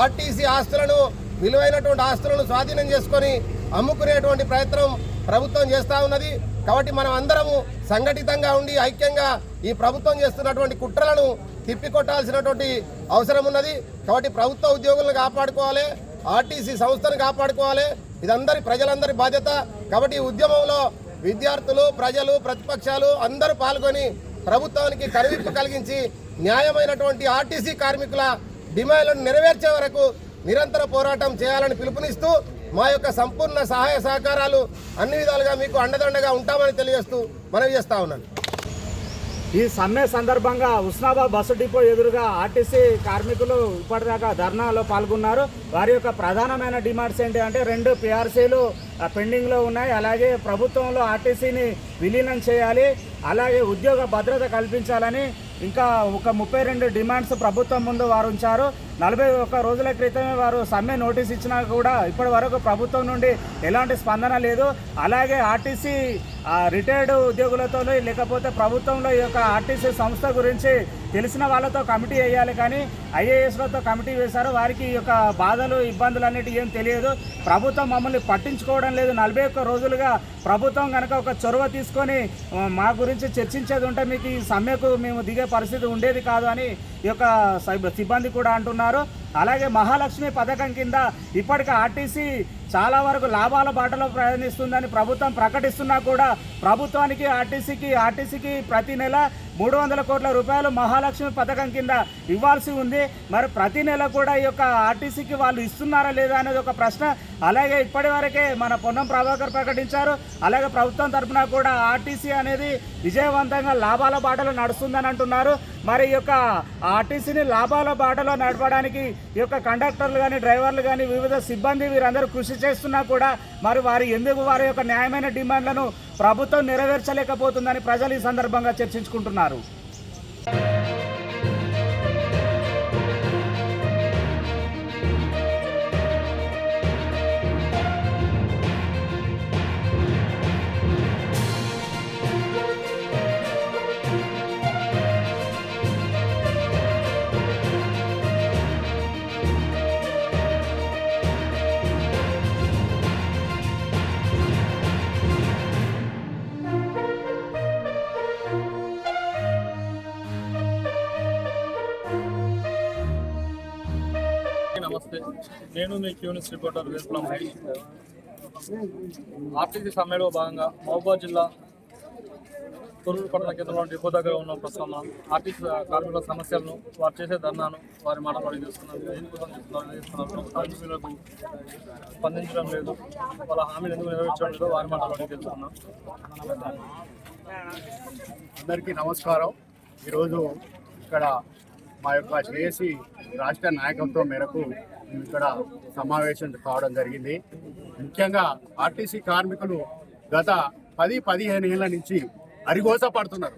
ఆర్టీసీ ఆస్తులను, విలువైనటువంటి ఆస్తులను స్వాధీనం చేసుకొని అమ్ముకునేటువంటి ప్రయత్నం ప్రభుత్వం చేస్తూ ఉన్నది. కాబట్టి మనం అందరము సంఘటితంగా ఉండి ఐక్యంగా ఈ ప్రభుత్వం చేస్తున్నటువంటి కుట్రలను తిప్పికొట్టాల్సినటువంటి అవసరం ఉన్నది. కాబట్టి ప్రభుత్వ ఉద్యోగులను కాపాడుకోవాలి, ఆర్టీసీ సంస్థను కాపాడుకోవాలి. ఇదందరి ప్రజలందరి బాధ్యత. కాబట్టి ఈ ఉద్యమంలో విద్యార్థులు, ప్రజలు, ప్రతిపక్షాలు అందరూ పాల్గొని ప్రభుత్వానికి కనువిప్పు కలిగించి న్యాయమైనటువంటి ఆర్టీసీ కార్మికుల డిమాండ్లను నెరవేర్చే వరకు నిరంతర పోరాటం చేయాలని పిలుపునిస్తూ మా యొక్క సంపూర్ణ సహాయ సహకారాలు అన్ని విధాలుగా మీకు అండదండగా ఉంటామని తెలియజేస్తూ మనవి చేస్తా ఉన్నాను. ఈ సమ్మె సందర్భంగా ఉస్నాబాద్ బస్సు డిపో ఎదురుగా ఆర్టీసీ కార్మికులు ఇప్పటిదాకా ధర్నాలో పాల్గొన్నారు. వారి యొక్క ప్రధానమైన డిమాండ్స్ ఏంటి అంటే 2 పీఆర్సీలు పెండింగ్లో ఉన్నాయి, అలాగే ప్రభుత్వంలో ఆర్టీసీని విలీనం చేయాలి, అలాగే ఉద్యోగ భద్రత కల్పించాలని ఇంకా ఒక 32 డిమాండ్స్ ప్రభుత్వం ముందు వారు ఉంచారు. 41 రోజుల క్రితమే వారు సమ్మె నోటీస్ ఇచ్చినా కూడా ఇప్పటి వరకు ప్రభుత్వం నుండి ఎలాంటి స్పందన లేదు. అలాగే ఆర్టీసీ రిటైర్డ్ ఉద్యోగులతో లేకపోతే ప్రభుత్వంలో ఈ యొక్క ఆర్టీసీ సంస్థ గురించి తెలిసిన వాళ్ళతో కమిటీ వేయాలి, కానీ ఐఏఎస్లతో కమిటీ వేశారు. వారికి ఈ యొక్క బాధలు ఇబ్బందులు అన్నిటి ఏం తెలియదు. ప్రభుత్వం మమ్మల్ని పట్టించుకోవడం లేదు. 41 రోజులుగా ప్రభుత్వం కనుక ఒక చొరవ తీసుకొని మా గురించి చర్చించేది ఉంటే మీకు ఈ సమ్మెకు మేము దిగే పరిస్థితి ఉండేది కాదు అని ఈ యొక్క సిబ్బంది కూడా అంటున్నారు. అలాగే మహాలక్ష్మి పథకం కింద ఇప్పటికే ఆర్టీసీ చాలా వరకు లాభాల బాటలో ప్రయాణిస్తుందని ప్రభుత్వం ప్రకటిస్తున్నా కూడా ప్రభుత్వానికి ఆర్టీసీకి ప్రతి నెల 300 కోట్ల రూపాయలు మహాలక్ష్మి పథకం కింద ఇవ్వాల్సి ఉంది. మరి ప్రతి నెల కూడా ఈ యొక్క ఆర్టీసీకి వాళ్ళు ఇస్తున్నారా లేదా అనేది ఒక ప్రశ్న. అలాగే ఇప్పటి వరకే మన పొన్నం ప్రభాకర్ ప్రకటించారు. అలాగే ప్రభుత్వం తరఫున కూడా ఆర్టీసీ అనేది విజయవంతంగా లాభాల బాటలో నడుస్తుందని అంటున్నారు. మరి ఈ యొక్క ఆర్టీసీని లాభాల బాటలో నడపడానికి ఈ యొక్క కండక్టర్లు కానీ డ్రైవర్లు కానీ వివిధ సిబ్బంది వీరందరూ కృషి చేస్తున్నా కూడా మరి వారి యొక్క న్యాయమైన డిమాండ్లను ప్రభుత్వం నెరవేర్చలేకపోతుందని ప్రజలు ఈ సందర్భంగా చర్చించుకుంటున్నారు. నమస్తే, నేను మీ క్యూనిస్ రిపోర్టర్ వేసుకున్నాం. ఆర్టీసీ సమ్మెలో భాగంగా మహబూబాబాద్ జిల్లా తొర్రూరు పట్టణ కేంద్రంలో డిపో దగ్గర ఉన్న ప్రస్తుతం ఆర్టీసీ కార్మికుల సమస్యలను, వారు చేసే ధర్నాను, వారి మాటలు అడిగి చేస్తున్నారు. ఎందుకోసం చేస్తున్నారు, కార్మికులకు స్పందించడం లేదు, వాళ్ళ హామీలు ఎందుకు నెరవేర్చడం లేదో వారి మాటలు అడిగి తెలుసుకున్నాం. అందరికీ నమస్కారం. ఈరోజు ఇక్కడ మా యొక్క జేఏసీ రాష్ట్ర నాయకత్వం మేరకు ఇక్కడ సమావేశం కావడం జరిగింది. ముఖ్యంగా ఆర్టీసీ కార్మికులు గత 10-15 ఏళ్ల నుంచి అరిగోస పడుతున్నారు.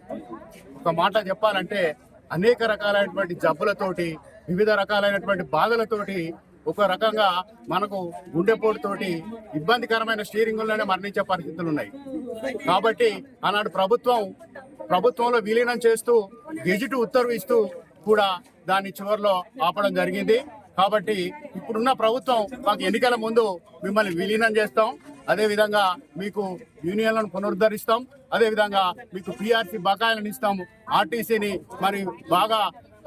ఒక మాట చెప్పాలంటే అనేక రకాలైనటువంటి జబ్బులతోటి, వివిధ రకాలైనటువంటి బాధలతోటి, ఒక రకంగా మనకు గుండెపోటుతోటి ఇబ్బందికరమైన స్టీరింగుల్లోనే మరణించే పరిస్థితులు ఉన్నాయి. కాబట్టి ఆనాడు ప్రభుత్వంలో విలీనం చేస్తూ గెజిట్ ఉత్తర్వు ఇస్తూ కూడా దాన్ని చివరిలో ఆపడం జరిగింది. కాబట్టి ఇప్పుడున్న ప్రభుత్వం మాకు ఎన్నికల ముందు మిమ్మల్ని విలీనం చేస్తాం, అదేవిధంగా మీకు యూనియన్లను పునరుద్ధరిస్తాం, అదేవిధంగా మీకు పిఆర్సీ బకాయిలను ఇస్తాం, ఆర్టీసీని మరి బాగా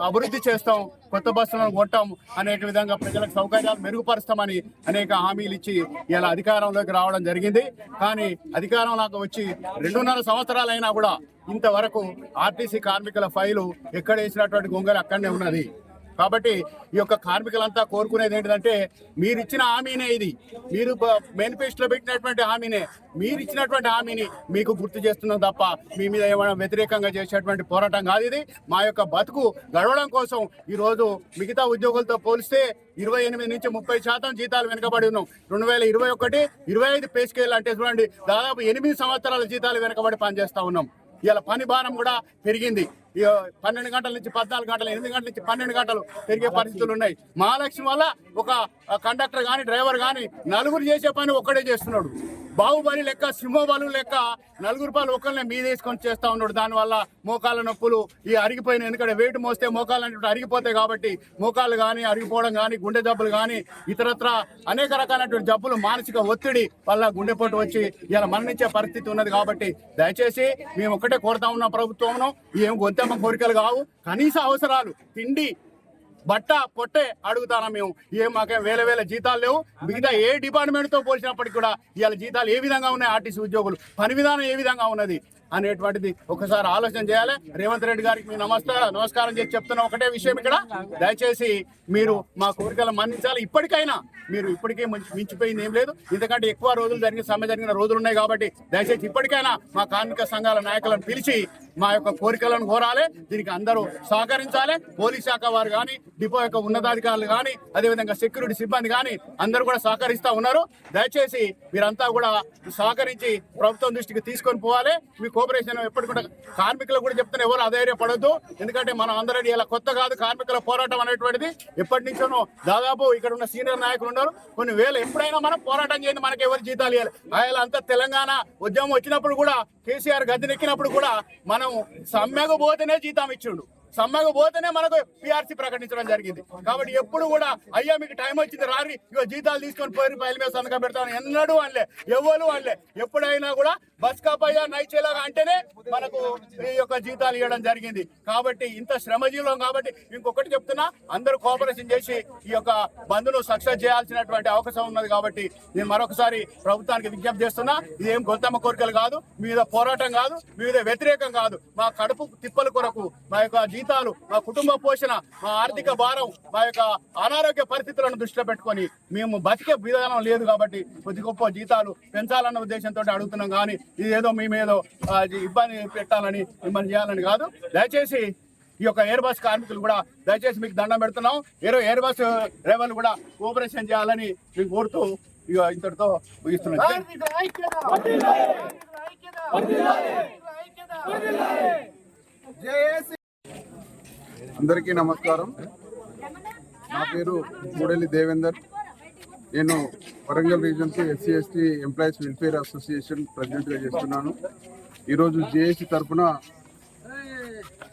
అభివృద్ధి చేస్తాం, కొత్త బస్సులను కొంటాం అనేక విధంగా ప్రజలకు సౌకర్యాలు మెరుగుపరుస్తామని అనేక హామీలు ఇచ్చి ఇలా అధికారంలోకి రావడం జరిగింది. కానీ అధికారంలోకి వచ్చి 2.5 సంవత్సరాలైనా కూడా ఇంతవరకు ఆర్టీసీ కార్మికుల ఫైలు ఎక్కడ వేసినటువంటి గొంగలు అక్కడనే ఉన్నది. కాబట్టి ఈ యొక్క కార్మికులంతా కోరుకునేది ఏంటంటే, మీరు ఇచ్చిన హామీనే ఇది, మీరు మేనిఫెస్టోలో పెట్టినటువంటి హామీనే, మీరు ఇచ్చినటువంటి హామీని మీకు గుర్తు చేస్తున్నాం తప్ప మీ మీద ఏమైనా వ్యతిరేకంగా చేసేటువంటి పోరాటం కాదు ఇది. మా యొక్క బతుకు గడవడం కోసం ఈరోజు మిగతా ఉద్యోగులతో పోలిస్తే 28 నుంచి 30% జీతాలు వెనుకబడి ఉన్నాం. 2021, 25 పే స్కేల్ అంటే చూడండి, దాదాపు 8 సంవత్సరాల జీతాలు వెనుకబడి పనిచేస్తూ ఉన్నాం. ఇలా పని భారం కూడా పెరిగింది. 12 గంటల నుంచి 14 గంటలు, 8 గంటల నుంచి 12 గంటలు పెరిగే పరిస్థితులు ఉన్నాయి. మహాలక్ష్మి వల్ల ఒక కండక్టర్ కానీ డ్రైవర్ కానీ 4 చేసే పని ఒక్కడే చేస్తున్నాడు. బాహుబలి లెక్క, సింహబలు లెక్క 4 రూపాయలు ఒకరినే మీదేసుకొని చేస్తూ ఉన్నాడు. దానివల్ల మోకాళ్ళ నొప్పులు అరిగిపోయినాయి. ఎందుకంటే వెయిట్ మోస్తే మోకాళ్ళు అంటే అరిగిపోతాయి. కాబట్టి మోకాళ్ళు కానీ అరిగిపోవడం కానీ, గుండె జబ్బులు కానీ, ఇతరత్ర అనేక రకాలైనటువంటి జబ్బులు, మానసిక ఒత్తిడి వల్ల గుండెపోటు వచ్చి ఇలా మరణించే పరిస్థితి ఉన్నది. కాబట్టి దయచేసి మేము ఒకటే కోరుతా ఉన్నాం ప్రభుత్వంను, ఏం గొంతెమ్మ కోరికలు కావు, కనీస అవసరాలు తిండి, బట్ట పొట్టే అడుగుతారా మేము. మాకేం వేల జీతాలు లేవు. మిగతా ఏ డిపార్ట్మెంట్తో పోల్చినప్పటికీ కూడా ఇవాళ జీతాలు ఏ విధంగా ఉన్నాయి, ఆర్టీసీ ఉద్యోగులు పని విధానం ఏ విధంగా ఉన్నది అనేటువంటిది ఒకసారి ఆలోచన చేయాలి. రేవంత్ రెడ్డి గారికి మీ నమస్కారం చేసి చెప్తున్న ఒకటే విషయం, ఇక్కడ దయచేసి మీరు మా కోరికలు మన్నించాలి. ఇప్పటికైనా మీరు ఇప్పటికే మించిపోయింది ఏం లేదు, ఎందుకంటే ఎక్కువ రోజులు సమ్మె జరిగిన రోజులు ఉన్నాయి. కాబట్టి దయచేసి ఇప్పటికైనా మా కార్మిక సంఘాల నాయకులను పిలిచి మా యొక్క కోరికలను కోరాలి. దీనికి అందరూ సహకరించాలి. పోలీస్ శాఖ వారు కానీ, డిపో యొక్క ఉన్నతాధికారులు కానీ, అదేవిధంగా సెక్యూరిటీ సిబ్బంది కానీ అందరూ కూడా సహకరిస్తూ ఉన్నారు. దయచేసి మీరంతా కూడా సహకరించి ప్రభుత్వం దృష్టికి తీసుకొని పోవాలి. మీ కోఆపరేషన్ ఎప్పటికి కూడా కార్మికులకు కూడా చెప్తున్నా ఎవరు అధైర్యపడొద్దు. ఎందుకంటే మనం అందరం ఇలా కొత్త కాదు, కార్మికుల పోరాటం అనేటువంటిది ఎప్పటి నుంచోనో దాదాపు ఇక్కడ ఉన్న సీనియర్ నాయకులు ఉన్నారు, కొన్ని వేల ఎప్పుడైనా మనం పోరాటం చేయండి, మనకి ఎవరు జీతాలు ఇవ్వాలి. ఆయన అంతా తెలంగాణ ఉద్యమం వచ్చినప్పుడు కూడా కేసీఆర్ గద్దెనెక్కినప్పుడు కూడా మనం సమ్మెకు పోతేనే జీతం ఇచ్చిండు, సమ్మెకు పోతేనే మనకు పిఆర్సీ ప్రకటించడం జరిగింది. కాబట్టి ఎప్పుడు కూడా అయ్యా మీకు టైం వచ్చింది రారి ఇక జీతాలు తీసుకొని పోయి పైల మీద సంతకం పెడతాను ఎన్నడూ అనలే, ఎవరు అనలే. ఎప్పుడైనా కూడా బస్కాపయ్యా నైచేలాగా అంటేనే మనకు ఈ యొక్క జీతాలు ఇవ్వడం జరిగింది. కాబట్టి ఇంత శ్రమజీవులం కాబట్టి ఇంకొకటి చెప్తున్నా, అందరూ కోఆపరేషన్ చేసి ఈ యొక్క బంద్ను సక్సెస్ చేయాల్సినటువంటి అవకాశం ఉన్నది. కాబట్టి నేను మరొకసారి ప్రభుత్వానికి విజ్ఞప్తి చేస్తున్నా, ఇదేం గొంతమ్మ కోరికలు కాదు, మీ మీద పోరాటం కాదు, మీ మీద వ్యతిరేకం కాదు. మా కడుపు తిప్పల కొరకు, మా యొక్క జీతాలు, మా కుటుంబ పోషణ, మా ఆర్థిక భారం, మా యొక్క అనారోగ్య పరిస్థితులను దృష్టిలో పెట్టుకొని మేము బతికే విధానం లేదు కాబట్టి కొద్ది గొప్ప జీతాలు పెంచాలన్న ఉద్దేశంతో అడుగుతున్నాం. కానీ ఇదేదో మేమేదో ఇబ్బంది పెట్టాలని మిమ్మల్ని చేయాలని కాదు. దయచేసి ఈ యొక్క ఎయిర్ బస్ కార్మికులు కూడా దయచేసి మీకు దండం పెడుతున్నాం. ఎయిర్ బస్ డ్రైవర్లు కూడా కోఆపరేషన్ చేయాలని మీకు కోరుతూ ఇక ఇంతటితో ముగిస్తున్నాం. అందరికీ నమస్కారం. నా పేరు గూడెల్లి దేవేందర్. నేను Warangal reasons SC ST employees welfare association ప్రెసిడెంట్గా చేస్తున్నాను. ఈరోజు జేఏసీ తరఫున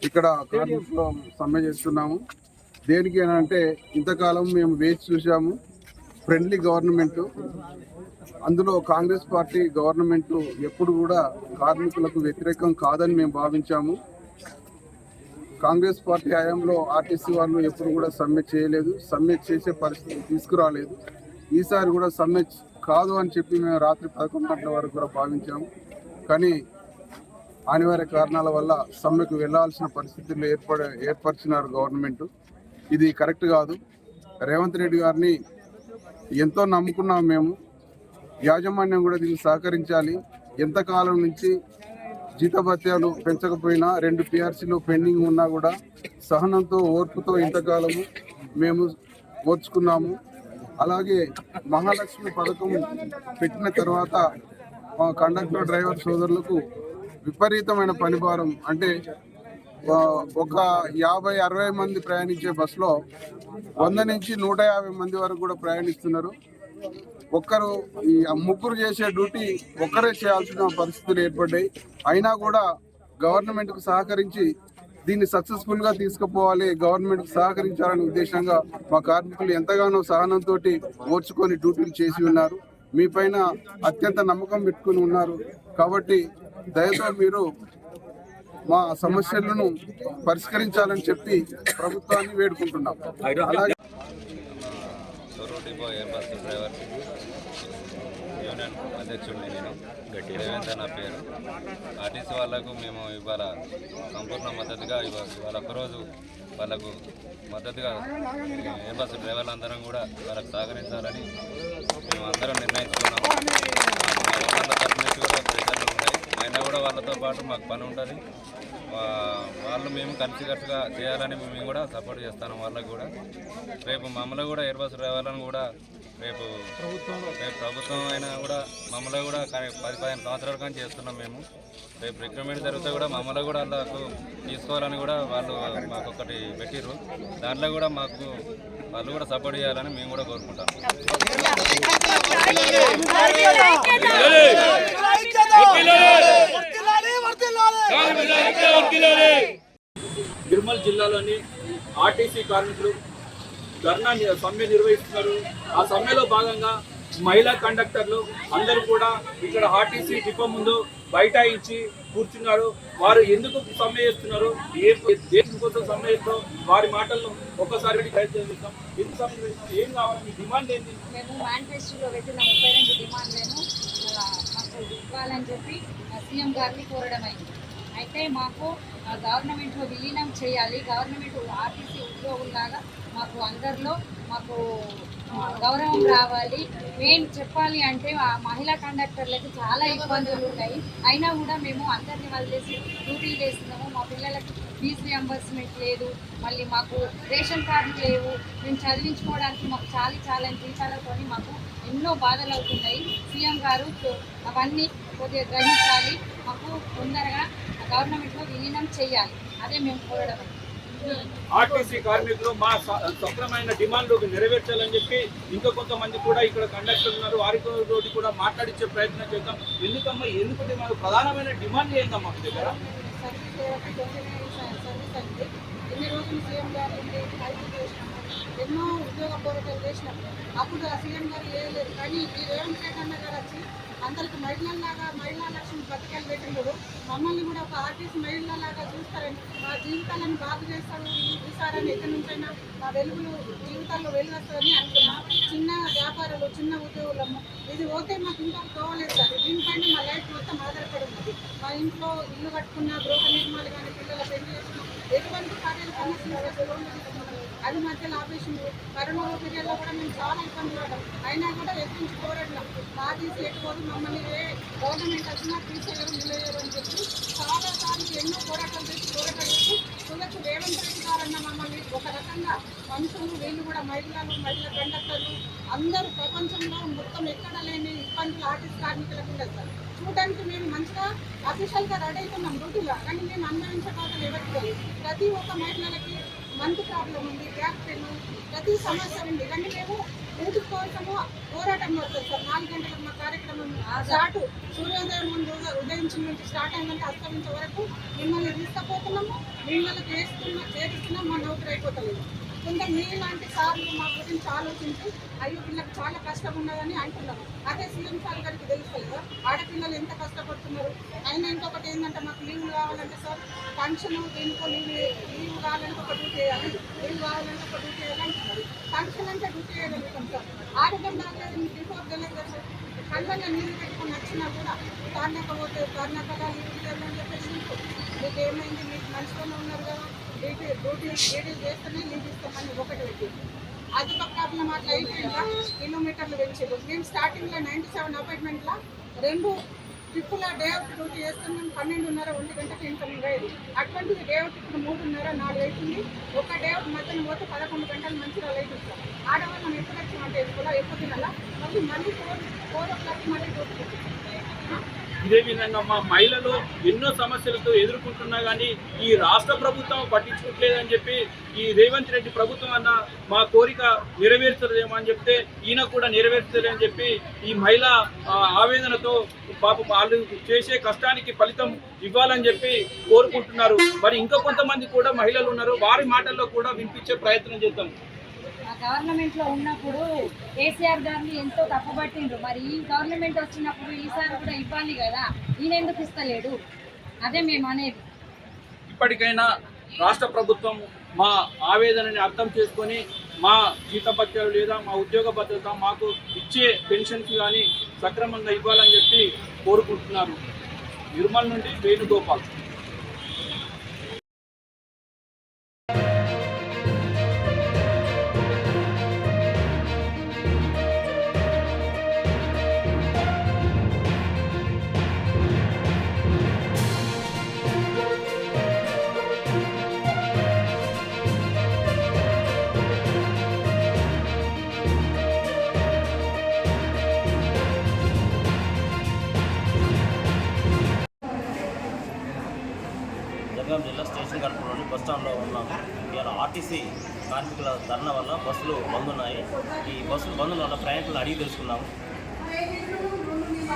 ఇక్కడ కార్మికులు సమ్మె చేస్తున్నాము. దేనికి అని అంటే, ఇంతకాలం మేము వేచి చూసాము. ఫ్రెండ్లీ గవర్నమెంటు, అందులో కాంగ్రెస్ పార్టీ గవర్నమెంటు ఎప్పుడు కూడా కార్మికులకు వ్యతిరేకం కాదని మేము భావించాము. కాంగ్రెస్ పార్టీ హయాంలో ఆర్టీసీ వాళ్ళు ఎప్పుడు కూడా సమ్మె చేయలేదు, సమ్మె చేసే పరిస్థితి తీసుకురాలేదు. ఈసారి కూడా సమ్మె కాదు అని చెప్పి మేము రాత్రి 11 గంటల వరకు కూడా భావించాము. కానీ అనివార్య కారణాల వల్ల సమ్మెకు వెళ్లాల్సిన పరిస్థితుల్లో ఏర్పరిచినారు గవర్నమెంట్. ఇది కరెక్ట్ కాదు. రేవంత్ రెడ్డి గారిని ఎంతో నమ్ముకున్నాం మేము. యాజమాన్యం కూడా దీన్ని సహకరించాలి. ఎంతకాలం నుంచి జీతభత్యాలు పెంచకపోయినా 2 పిఆర్సీలు పెండింగ్ ఉన్నా కూడా సహనంతో ఓర్పుతో ఇంతకాలము మేము ఓర్చుకున్నాము. అలాగే మహాలక్ష్మి పథకం పెట్టిన తర్వాత మా కండక్టర్ డ్రైవర్ సోదరులకు విపరీతమైన పనిభారం. అంటే ఒక 50-60 మంది ప్రయాణించే బస్సులో 100 నుంచి 150 మంది వరకు కూడా ప్రయాణిస్తున్నారు. ఒక్కరు ఈ ముగ్గురు చేసే డ్యూటీ ఒక్కరే చేయాల్సిన పరిస్థితులు ఏర్పడ్డాయి. అయినా కూడా గవర్నమెంట్కు సహకరించి దీన్ని సక్సెస్ఫుల్గా తీసుకుపోవాలి, గవర్నమెంట్కి సహకరించాలనే ఉద్దేశంగా మా కార్మికులు ఎంతగానో సహనంతో ఓర్చుకొని డ్యూటీలు చేసి ఉన్నారు. మీ పైన అత్యంత నమ్మకం పెట్టుకుని ఉన్నారు. కాబట్టి దయతో మీరు మా సమస్యలను పరిష్కరించాలని చెప్పి ప్రభుత్వాన్ని వేడుకుంటున్నాం. అలాగే depot air bus driver union అధ్యక్షుడిని నేను, రేవంత్ నా పేరు. ఆర్టీసీ వాళ్ళకు మేము ఇవాళ సంపూర్ణ మద్దతుగా ఇవాళ ఒక్కరోజు వాళ్ళకు మద్దతుగా ఎయిర్ బస్ డ్రైవర్లందరం కూడా వాళ్ళకు సహకరించాలని మేము అందరం నిర్ణయించుకున్నాము. వాళ్ళ తరఫు నుంచి కూడా ప్రెషర్లు ఉన్నాయి, అయినా కూడా వాళ్ళతో పాటు మాకు పని ఉంటుంది. వాళ్ళు మేము కలిసికట్టుగా చేయాలని మేము కూడా సపోర్ట్ చేస్తాను వాళ్ళకు కూడా. రేపు మమ్మల్ని కూడా ఎయిర్ బస్ డ్రైవర్లను కూడా రేపు ప్రభుత్వం అయినా కూడా మమ్మల్ని కూడా 10-15 సంవత్సరాల కానీ చేస్తున్నాం మేము. రేపు రిక్రూట్మెంట్ జరిగితే కూడా మమ్మల్ని కూడా వాళ్ళకు తీసుకోవాలని కూడా వాళ్ళు మాకు ఒకటి పెట్టిర్రు. దాంట్లో కూడా మాకు వాళ్ళు కూడా సపోర్ట్ చేయాలని మేము కూడా కోరుకుంటాం. నిర్మల్ జిల్లాలోని ఆర్టీసీ కార్మికులు ధర్నా సమ్మె నిర్వహిస్తున్నారు. ఆ సమ్మెలో భాగంగా మహిళా కండక్టర్లు అందరూ కూడా ఇక్కడ ఆర్టీసీ డిపో ముందు బైఠాయించి కూర్చున్నారు. వారు ఎందుకు సమ్మె చేస్తున్నారు, దేశం కోసం సమ్మె చేస్తాం, వారి మాటలను ఒక్కసారి ప్రయత్నిస్తాం. ఎందుకు సమ్మె చేస్తాం, ఏం కావాలి, మీ డిమాండ్ ఏంటి? మేము మేనిఫెస్టోలో పెట్టిన 32 డిమాండ్లను మాకు ఇవ్వాలని చెప్పి సీఎం గారిని కోరడం అయింది. అయితే మాకు గవర్నమెంట్లో విలీనం చేయాలి, గవర్నమెంట్ ఆర్టీసీ ఉద్యోగుల్లాగా మాకు అందరిలో మాకు గౌరవం రావాలి. మేము చెప్పాలి అంటే ఆ మహిళా కండక్టర్లకు చాలా ఇబ్బందులు ఉన్నాయి. అయినా కూడా మేము అందరినీ వదిలేసి డ్యూటీలు చేస్తున్నాము. మా పిల్లలకి ఫీజు రియంబర్స్మెంట్ లేదు, మళ్ళీ మాకు రేషన్ కార్డులు లేవు. మేము చదివించుకోవడానికి మాకు చాలా జీతాలతో మాకు ఎన్నో బాధలు అవుతున్నాయి. సీఎం గారు అవన్నీ కొద్దిగా గ్రహించాలి, మాకు తొందరగా గవర్నమెంట్లో విలీనం చేయాలి. అదే మేము కోరడం. ఆర్టీసీ కార్మికులు మా సక్రమైన డిమాండ్లు నెరవేర్చాలని చెప్పి ఇంకా కొంతమంది కూడా ఇక్కడ కండక్టర్ ఉన్నారు, వారితో కూడా మాట్లాడించే ప్రయత్నం చేద్దాం. ఎందుకంటే మాకు ప్రధానమైన డిమాండ్ ఏందమ్మా మీ దగ్గర? ఎన్ని రోజులు సీఎం గారు ఉండి హైకి చేసినాము, ఎన్నో ఉద్యోగ పోరాటాలు చేసినాము. అప్పుడు ఆ సీఎం గారు వేయలేదు, కానీ ఈ రేవంత్ రెడ్డి అన్న గారు వచ్చి అందరికి మహిళల్లాగా మహిళా లక్ష్మి పథకాలు పెట్టినారు. మమ్మల్ని కూడా ఒక ఆర్టీసీ మహిళలాగా చూస్తారని, మా జీవితాలను బాగు చేస్తారు ఈసారని ఎక్కడి నుంచైనా మా వెలుగులు జీవితాల్లో వెలుగొస్తారని అనుకున్నాం. చిన్న వ్యాపారాలు, చిన్న ఉద్యోగులము ఇది పోతే మాకు ఇంకా కావలేదు సార్. దీనిపైన మా లైఫ్ మొత్తం ఆధారపడి ఉన్నది. మా ఇంట్లో ఇల్లు కట్టుకున్న, గృహ నిర్మాణాలు కానీ, పిల్లల పెళ్లి చేసుకున్న ఎటువంటి కార్యాలు అది మధ్యలో ఆపేసింది. కరోనా పీరియడ్లో కూడా మేము చాలా ఇబ్బంది పడ్డాం. అయినా కూడా ఎత్తించి పోరాడినాం. మా తీసి ఎట్టుకోదు, మమ్మల్ని ఏ గవర్నమెంట్ వచ్చినా తీసేయరు, నిలయరు అని చెప్పి చాలాసార్లు ఎన్నో పోరాటాలు చేసి తులసి రేవంత్ రెడ్డి గారన్న మమ్మల్ని ఒక రకంగా మనుషులు, వీళ్ళు కూడా మహిళా కండక్టర్లు అందరూ ప్రపంచంలో మొత్తం ఎక్కడ లేని ఇబ్బందులు ఆర్టీసీ కార్మికులకు ఉండదు సార్. చూడడానికి మేము మంచిగా అఫీషియల్గా రెడీ అవుతున్నాం డ్యూటీలో, కానీ మేము అనుభవించకపోతే ఎవరికి ప్రతి ఒక్క మహిళలకి మంత్ ప్రాబ్లం ఉంది, బ్యాక్ పెయిన్, ప్రతి సమస్య ఉంది. కానీ మేము డ్యూటీ కోసము పోరాటం పడుతుంది సార్. 4 గంటలకు మా కార్యక్రమం స్టార్ట్, సూర్యోదయం ముందు ఉదయించిన నుంచి స్టార్ట్ అయిందంటే అస్తమించే వరకు మిమ్మల్ని తీసుకుపోతున్నాము, మిమ్మల్ని చేస్తున్నాం, మా నౌకరు అయిపోతలేదు. కొంత మీలాంటి సార్లు మా గురించి ఆలోచించి అయ్యో పిల్లలకు చాలా కష్టం ఉన్నదని అంటున్నారు. అదే సీఎం సార్ గారికి తెలుస్తలేదు ఆడపిల్లలు ఎంత కష్టపడుతున్నారు. అయినా ఇంకొకటి ఏంటంటే మాకు లీవ్లు కావాలంటే సార్ ఫంక్షన్ దీనికో లీవ్ కావాలంటే ఒక డ్యూటీ వేయాలి, లీవ్ కావాలంటే ఒక డ్యూటీ వేయాలి అంటున్నారు. ఫంక్షన్ అంటే డ్యూటీ వేయగలుగుతాం సార్. ఆరోగ్యం బాగలేదు మీకు బిఫోర్ తెలియదు కదా సార్. కళ్ళల్లో నీళ్ళు పెట్టుకొని వచ్చినా కూడా కారణకపోతే కారణకలా లీవ్ చేయాలని చెప్పేసి మీకు ఏమైంది, మీకు మంచిగానే ఉన్నారు కదా, డ్యూటీ చేస్తేనే లీవ్ ఇస్తామని ఒకటి పెట్టింది. అది ఒక ప్రాబ్లం. అట్లా అయిపోయిందా కిలోమీటర్లు పెంచారు. మేము స్టార్టింగ్లో 97 అపాయింట్మెంట్లో 2 ట్రిప్పుల డే అవుట్ డ్యూటీ చేస్తాం. మేము 12:30 1 గంటకి ఇన్కమింగ్ అయ్యేది. అటువంటిది డే అవుట్ ఇప్పుడు 3:30 4 అవుతుంది. ఒక డే అవుట్ మధ్యన పోతే 11 గంటలు మంచిగా లైట్ ఇస్తాం. ఆడవాళ్ళం ఎప్పుడు వచ్చామంటే ఎప్పుడు తినాలా, మళ్ళీ 4 o'clock మళ్ళీ డ్యూటీ. ఇదే విధంగా మా మహిళలు ఎన్నో సమస్యలతో ఎదుర్కొంటున్నా కానీ ఈ రాష్ట్ర ప్రభుత్వం పట్టించుకోవట్లేదని చెప్పి ఈ రేవంత్ రెడ్డి ప్రభుత్వం అన్న మా కోరిక నెరవేర్చలేమో అని చెప్తే ఈయన కూడా నెరవేర్చలేదని చెప్పి ఈ మహిళ ఆవేదనతో పాపం వాళ్ళు చేసే కష్టానికి ఫలితం ఇవ్వాలని చెప్పి కోరుకుంటున్నారు. మరి ఇంకా కొంతమంది కూడా మహిళలు ఉన్నారు, వారి మాటల్లో కూడా వినిపించే ప్రయత్నం చేద్దాం. గవర్నమెంట్లో ఉన్నప్పుడు కేసీఆర్ గారిని ఎంతో తప్పుపట్టిండ్రు. మరి ఈ గవర్నమెంట్ వచ్చినప్పుడు ఈసారి కూడా ఇవ్వాలి కదా, ఈయన ఎందుకు ఇస్తలేడు? అదే మేము అనేది. ఇప్పటికైనా రాష్ట్ర ప్రభుత్వం మా ఆవేదనని అర్థం చేసుకొని మా జీతభత్యాలు లేదా మా ఉద్యోగ భద్రత, మాకు ఇచ్చే పెన్షన్స్ కానీ సక్రమంగా ఇవ్వాలని చెప్పి కోరుకుంటున్నారు. నిర్మల్ నుండి వేణుగోపాల్. జనగాం జిల్లా స్టేషన్ కడుపులోని బస్ స్టాండ్లో ఉన్నాము. ఇవాళ ఆర్టీసీ కార్మికుల ధర్నా వల్ల బస్సులు బంద్ ఉన్నాయి. ఈ బస్సులు బంద్ వల్ల ప్రయాణికులను అడిగి తెలుసుకున్నాము.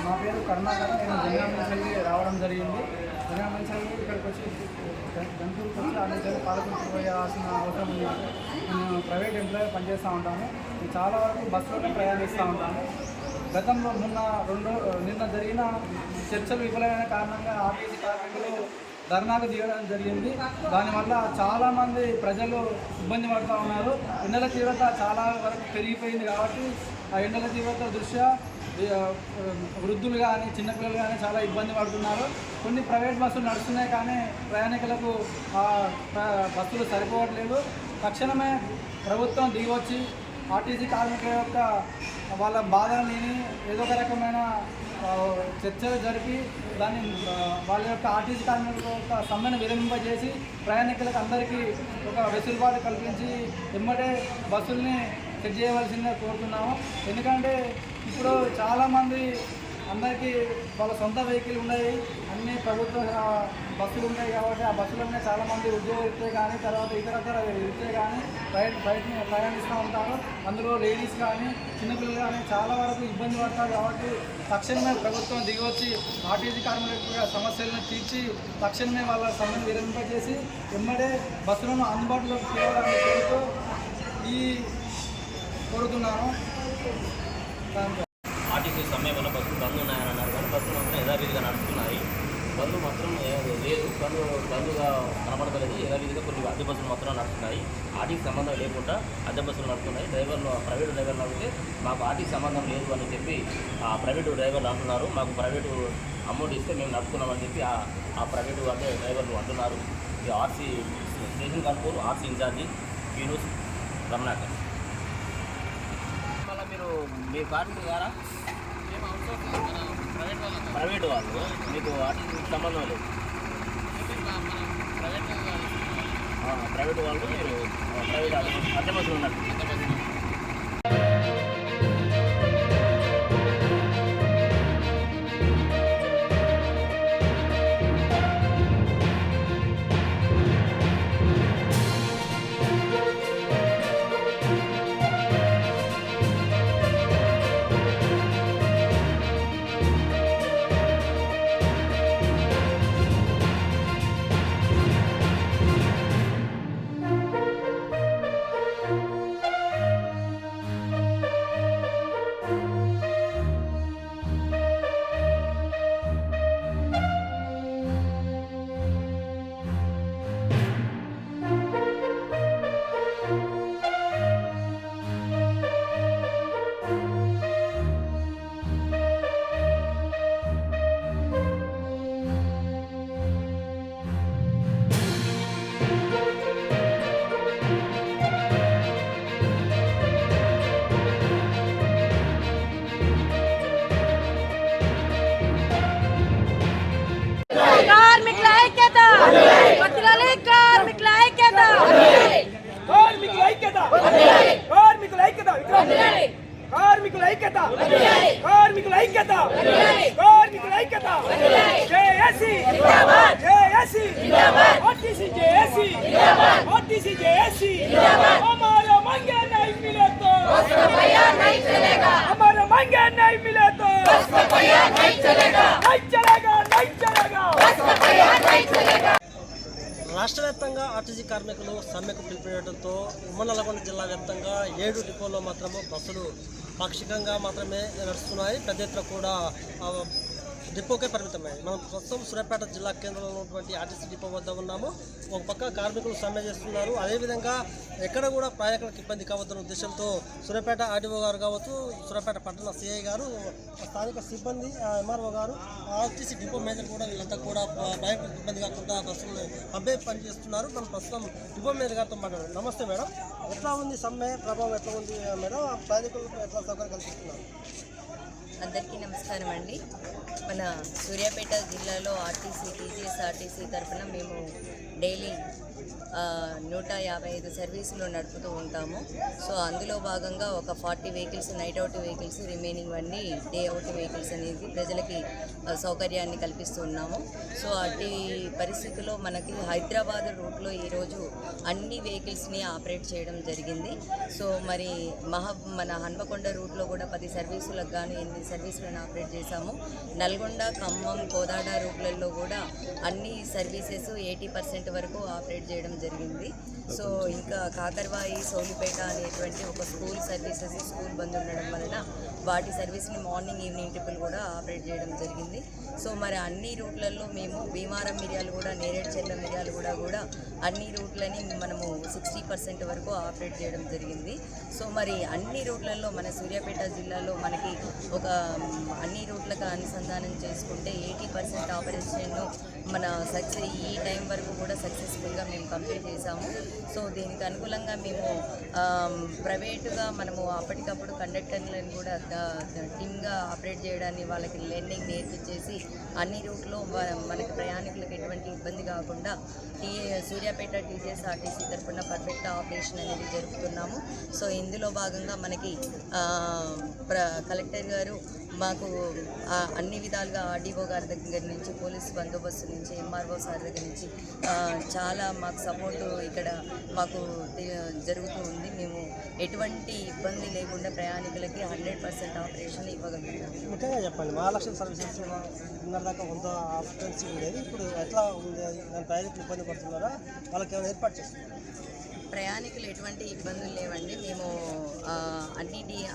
మా పేరు కరుణాకర్. నేను జనగాం నుంచి రావడం జరిగింది. జనగాం నుంచి ఇక్కడికి వచ్చి జంతువులకు వచ్చి ఆ నుంచి పాలకులకు పోయాల్సిన అవసరం ఉంది. నేను ప్రైవేట్ ఎంప్లాయీ పనిచేస్తూ ఉంటాము. చాలా వరకు బస్సులోనే ప్రయాణిస్తూ ఉంటాము. గతంలో నిన్న జరిగిన చర్చలు విఫలమైన కారణంగా ఆర్టీసీ కార్మికులు ధర్నాకు దిగడం జరిగింది. దానివల్ల చాలామంది ప్రజలు ఇబ్బంది పడుతూ ఉన్నారు. ఎండల తీవ్రత చాలా వరకు పెరిగిపోయింది కాబట్టి ఆ ఎండల తీవ్రత దృష్ట్యా వృద్ధులు కానీ చిన్నపిల్లలు కానీ చాలా ఇబ్బంది పడుతున్నారు. కొన్ని ప్రైవేట్ బస్సులు నడుస్తున్నాయి కానీ ప్రయాణికులకు బస్సులు సరిపోవట్లేదు. తక్షణమే ప్రభుత్వం దిగొచ్చి ఆర్టీసీ కార్మికుల యొక్క వాళ్ళ బాధని ఏదో ఒక రకమైన చర్చలు జరిపి దాన్ని వాళ్ళ యొక్క ఆర్టీసీ కార్మికుల యొక్క సమ్మెను విరమింపజేసి ప్రయాణికులకు అందరికీ ఒక వెసులుబాటు కల్పించి ఎమ్మటే బస్సుల్ని చెక్ చేయవలసిందిగా కోరుతున్నాము. ఎందుకంటే ఇప్పుడు చాలామంది అందరికీ వాళ్ళ సొంత వెహికల్ ఉన్నాయి, అన్ని ప్రభుత్వ బస్సులు ఉంటాయి కాబట్టి ఆ బస్సులోనే చాలామంది ఉద్యోగరీత్యా కానీ తర్వాత ఇతర రీత్యా కానీ ప్రయాణిస్తూ ఉంటారు. అందులో లేడీస్ కానీ చిన్నపిల్లలు కానీ చాలా వరకు ఇబ్బంది పడతారు. కాబట్టి తక్షణమే ప్రభుత్వం దిగవచ్చి ఆర్టీసీ కార్మికుల సమస్యలను తీర్చి తక్షణమే వాళ్ళ సమ్మెను విరమింపజేసి వెంబడే బస్సులను అందుబాటులోకి తేవడానికి కోరుతున్నాను. ఆర్టీసీ సమ్మె వల్ల బస్సులు బంద్ ఉన్నాయని అన్నారు, కానీ బస్సులు మాత్రం యథావిధిగా నడుస్తున్నాయి. బంద్ మాత్రం లేదు, బంద్గా కనపడలేదు. యథావిధిగా కొన్ని అద్దె బస్సులు మాత్రం నడుస్తున్నాయి. ఆర్టీసీ సంబంధం లేకుండా అద్దె బస్సులు నడుస్తున్నాయి. ప్రైవేటు డ్రైవర్లు అయితే మాకు ఆర్టీసీ సంబంధం లేదు అని చెప్పి ప్రైవేటు డ్రైవర్లు అంటున్నారు. మాకు ప్రైవేటు అమౌంట్ ఇస్తే మేము నడుపుకున్నామని చెప్పి ఆ ప్రైవేటు అదే డ్రైవర్లు అంటున్నారు. ఇది RC station Kanpur RC incharge Yunus Ramanakar. మళ్ళీ మీ కార్మికులు గారా ప్రైవేట్ వాళ్ళు మీకు ఆర్టీసీ సంబంధం లేదు. ప్రైవేట్ వాళ్ళు మీరు ప్రైవేట్ అద్దె బస్సులు ఉన్నారు. రాష్ట్ర వ్యాప్తంగా ఆర్టీసీ కార్మికులు సమ్మెకు పిలుపునివ్వడంతో ఉమ్మడి నల్గొండ జిల్లా వ్యాప్తంగా 7 డిపోల్లో మాత్రమే బస్సులు పాక్షికంగా మాత్రమే నడుస్తున్నాయి. పెద్ద ఎత్తున కూడా డిపోకే పరిమితమై మనం ప్రస్తుతం సూర్యాపేట జిల్లా కేంద్రంలో ఉన్నటువంటి ఆర్టీసీ డిపో వద్ద ఉన్నాము. ఒక పక్క కార్మికులు సమ్మె చేస్తున్నారు, అదేవిధంగా ఎక్కడ కూడా ప్రయాణికులకు ఇబ్బంది కావద్దన్న ఉద్దేశంతో సూర్యాపేట ఆర్డీఓ గారు కావచ్చు, సూర్యాపేట పట్టణ సిఐ గారు, స్థానిక సిబ్బంది, ఎంఆర్ఓ గారు, ఆర్టీసీ డిపో మేనేజర్ కూడా వీళ్ళంతా కూడా ప్రయాణికులకు ఇబ్బంది కాకుండా బస్సులు పంపే పని చేస్తున్నారు. మనం ప్రస్తుతం డిపో మేనేజర్ గారితో మాట్లాడారు. నమస్తే మేడం, ఎట్లా ఉంది సమ్మె ప్రభావం ఎట్లా ఉంది మేడం? ప్రయాణికులకు ఎట్లా సౌకర్యం కల్పిస్తున్నారు? అందరికీ నమస్కారం అండి. మన సూర్యాపేట జిల్లాలో టీజీఎస్ ఆర్టీసీ తరఫున మేము డైలీ 155 సర్వీసులు నడుపుతూ ఉంటాము. సో అందులో భాగంగా ఒక 40 vehicles night out vehicles, remaining అన్నీ డే అవుట్ వెహికల్స్ అనేది ప్రజలకి సౌకర్యాన్ని కల్పిస్తున్నాము. సో అట్టి పరిస్థితుల్లో మనకి హైదరాబాద్ రూట్లో ఈరోజు అన్ని వెహికల్స్ని ఆపరేట్ చేయడం జరిగింది. సో మరి మన హన్మకొండ రూట్లో కూడా 10 సర్వీసులకు గాను 8 సర్వీసులను ఆపరేట్ చేశాము. నల్గొండ, ఖమ్మం, కోదాడ రూట్లలో కూడా అన్ని సర్వీసెస్ 80% వరకు ఆపరేట్ చేయడం జరిగింది. సో ఇంకా కాకర్వాయి, సోలిపేట అనేటువంటి ఒక స్కూల్ సర్వీసెస్ స్కూల్ బంద్ ఉండడం వలన వాటి సర్వీస్ని మార్నింగ్ ఈవినింగ్ ట్రిపుల్ కూడా ఆపరేట్ చేయడం జరిగింది. సో మరి అన్ని రూట్లలో మేము భీమారం మిర్యాలగూడ, నేరేడుచెర్ల మిర్యాలగూడ కూడా అన్ని రూట్లని మనము 60% వరకు ఆపరేట్ చేయడం జరిగింది. సో మరి అన్ని రూట్లలో మన సూర్యాపేట జిల్లాలో మనకి ఒక అన్ని రూట్లకు అనుసంధానం చేసుకుంటే 80% ఆపరేషన్ను మన ఈ టైం వరకు కూడా సక్సెస్ఫుల్గా మేము కంప్లీట్ చేశాము. సో దీనికి అనుకూలంగా మేము ప్రైవేటుగా మనము అప్పటికప్పుడు కండక్టర్లను కూడా టీమ్గా ఆపరేట్ చేయడాన్ని వాళ్ళకి లెర్నింగ్ నేర్పించేసి అన్ని రూట్లో మనకి ప్రయాణికులకు ఎటువంటి ఇబ్బంది కాకుండా సూర్యాపేట టీజీఎస్ ఆర్టీసీ తరఫున పర్ఫెక్ట్ ఆపరేషన్ అనేది జరుపుతున్నాము. సో ఇందులో భాగంగా మనకి కలెక్టర్ గారు మాకు అన్ని విధాలుగా ఆర్డీఓ గారి దగ్గర నుంచి పోలీస్ బందోబస్తు నుంచి ఎంఆర్ఓ సార్ దగ్గర నుంచి చాలా మాకు సపోర్టు ఇక్కడ మాకు జరుగుతూ ఉంది. మేము ఎటువంటి ఇబ్బంది లేకుండా ప్రయాణికులకి 100% ఆపరేషన్ ఇవ్వగలుగుతాం. ముఖ్యంగా చెప్పండి, మహాలక్ష్మి సర్వీసెస్ దాకా కొంత ఆపరేషన్ ఉండేది, ఇప్పుడు ఎట్లా ఉంది? దాని ప్రయాణికులు ఇబ్బంది పడుతున్నారా? వాళ్ళకి ఏమైనా ఏర్పాటు చేస్తున్నారు? ప్రయాణికులు ఎటువంటి ఇబ్బందులు లేవండి. మేము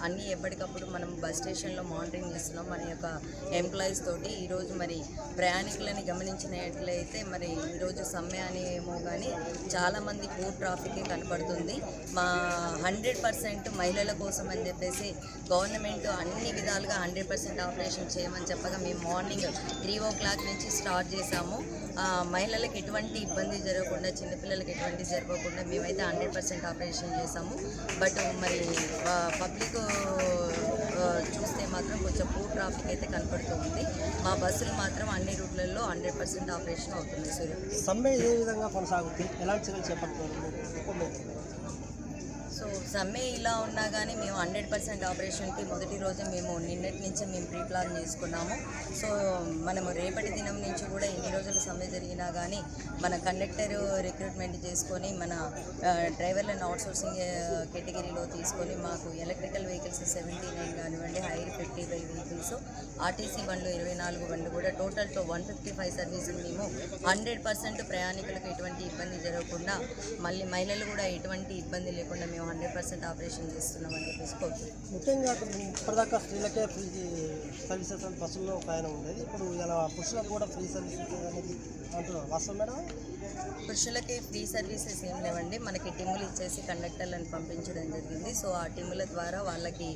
అన్నీ ఎప్పటికప్పుడు మనం బస్ స్టేషన్లో మానిటరింగ్ చేస్తున్నాం మన యొక్క ఎంప్లాయీస్ తోటి. ఈరోజు మరి ప్రయాణికులని గమనించినట్లయితే మరి ఈరోజు సమ్మె అని ఏమో కానీ చాలామంది పూర్ ట్రాఫికే కనపడుతుంది. మా 100% మహిళల కోసం అని చెప్పేసి గవర్నమెంట్ అన్ని విధాలుగా 100% ఆపరేషన్ చేయమని చెప్పగా మేము మార్నింగ్ 3 o'clock నుంచి స్టార్ట్ చేశాము. మహిళలకు ఎటువంటి ఇబ్బంది జరగకుండా, చిన్నపిల్లలకి ఎటువంటి జరగకుండా మేమైతే 100% ఆపరేషన్ చేశాము. బట్ మరి పబ్లిక్ చూస్తే మాత్రం కొంచెం పూర్ ట్రాఫిక్ అయితే కనపడుతూ ఉంది. మా బస్సులు మాత్రం అన్ని రూట్లలో 100% ఆపరేషన్ అవుతుంది. సమ్మె ఏ విధంగా కొనసాగుతుంది? ఎలాంటి చర్యలు చేపడుతున్నారు? సో సమ్మె ఇలా ఉన్నా కానీ మేము 100% ఆపరేషన్కి మొదటి రోజే మేము నిన్నటి నుంచే మేము ప్రీ ప్లాన్ చేసుకున్నాము. సో మనము రేపటి దినం నుంచి కూడా ఎన్ని రోజులు సమ్మె జరిగినా కానీ మన కండక్టర్ రిక్రూట్మెంట్ చేసుకొని మన డ్రైవర్లను అవుట్సోర్సింగ్ కేటగిరీలో తీసుకొని మాకు ఎలక్ట్రికల్ వెహికల్స్ 79 కానివ్వండి, హైర్ 55 వెహికల్స్, ఆర్టీసీ బండ్లు 24 బండ్లు కూడా టోటల్తో 155 సర్వీసులు మేము 100% ప్రయాణికులకు ఎటువంటి ఇబ్బంది జరగకుండా, మళ్ళీ మహిళలు కూడా ఎటువంటి ఇబ్బంది లేకుండా మేము 100% ఆపరేషన్ చేస్తున్నామని చెప్పేసి ముఖ్యంగా ఇప్పటిదాకా స్త్రీలకే ఫ్రీ సర్వీసెస్ బస్సుల్లో ప్రయాణం ఉండేది, ఇప్పుడు ఇలా పురుషులకు కూడా ఫ్రీ సర్వీసెస్ అనేది అంటున్నారు. వాస్తవం మేడం? పురుషులకి ఫ్రీ సర్వీసెస్ ఏం లేవండి. మనకి టీములు ఇచ్చేసి కండక్టర్లను పంపించడం జరిగింది. సో ఆ టీముల ద్వారా వాళ్ళకి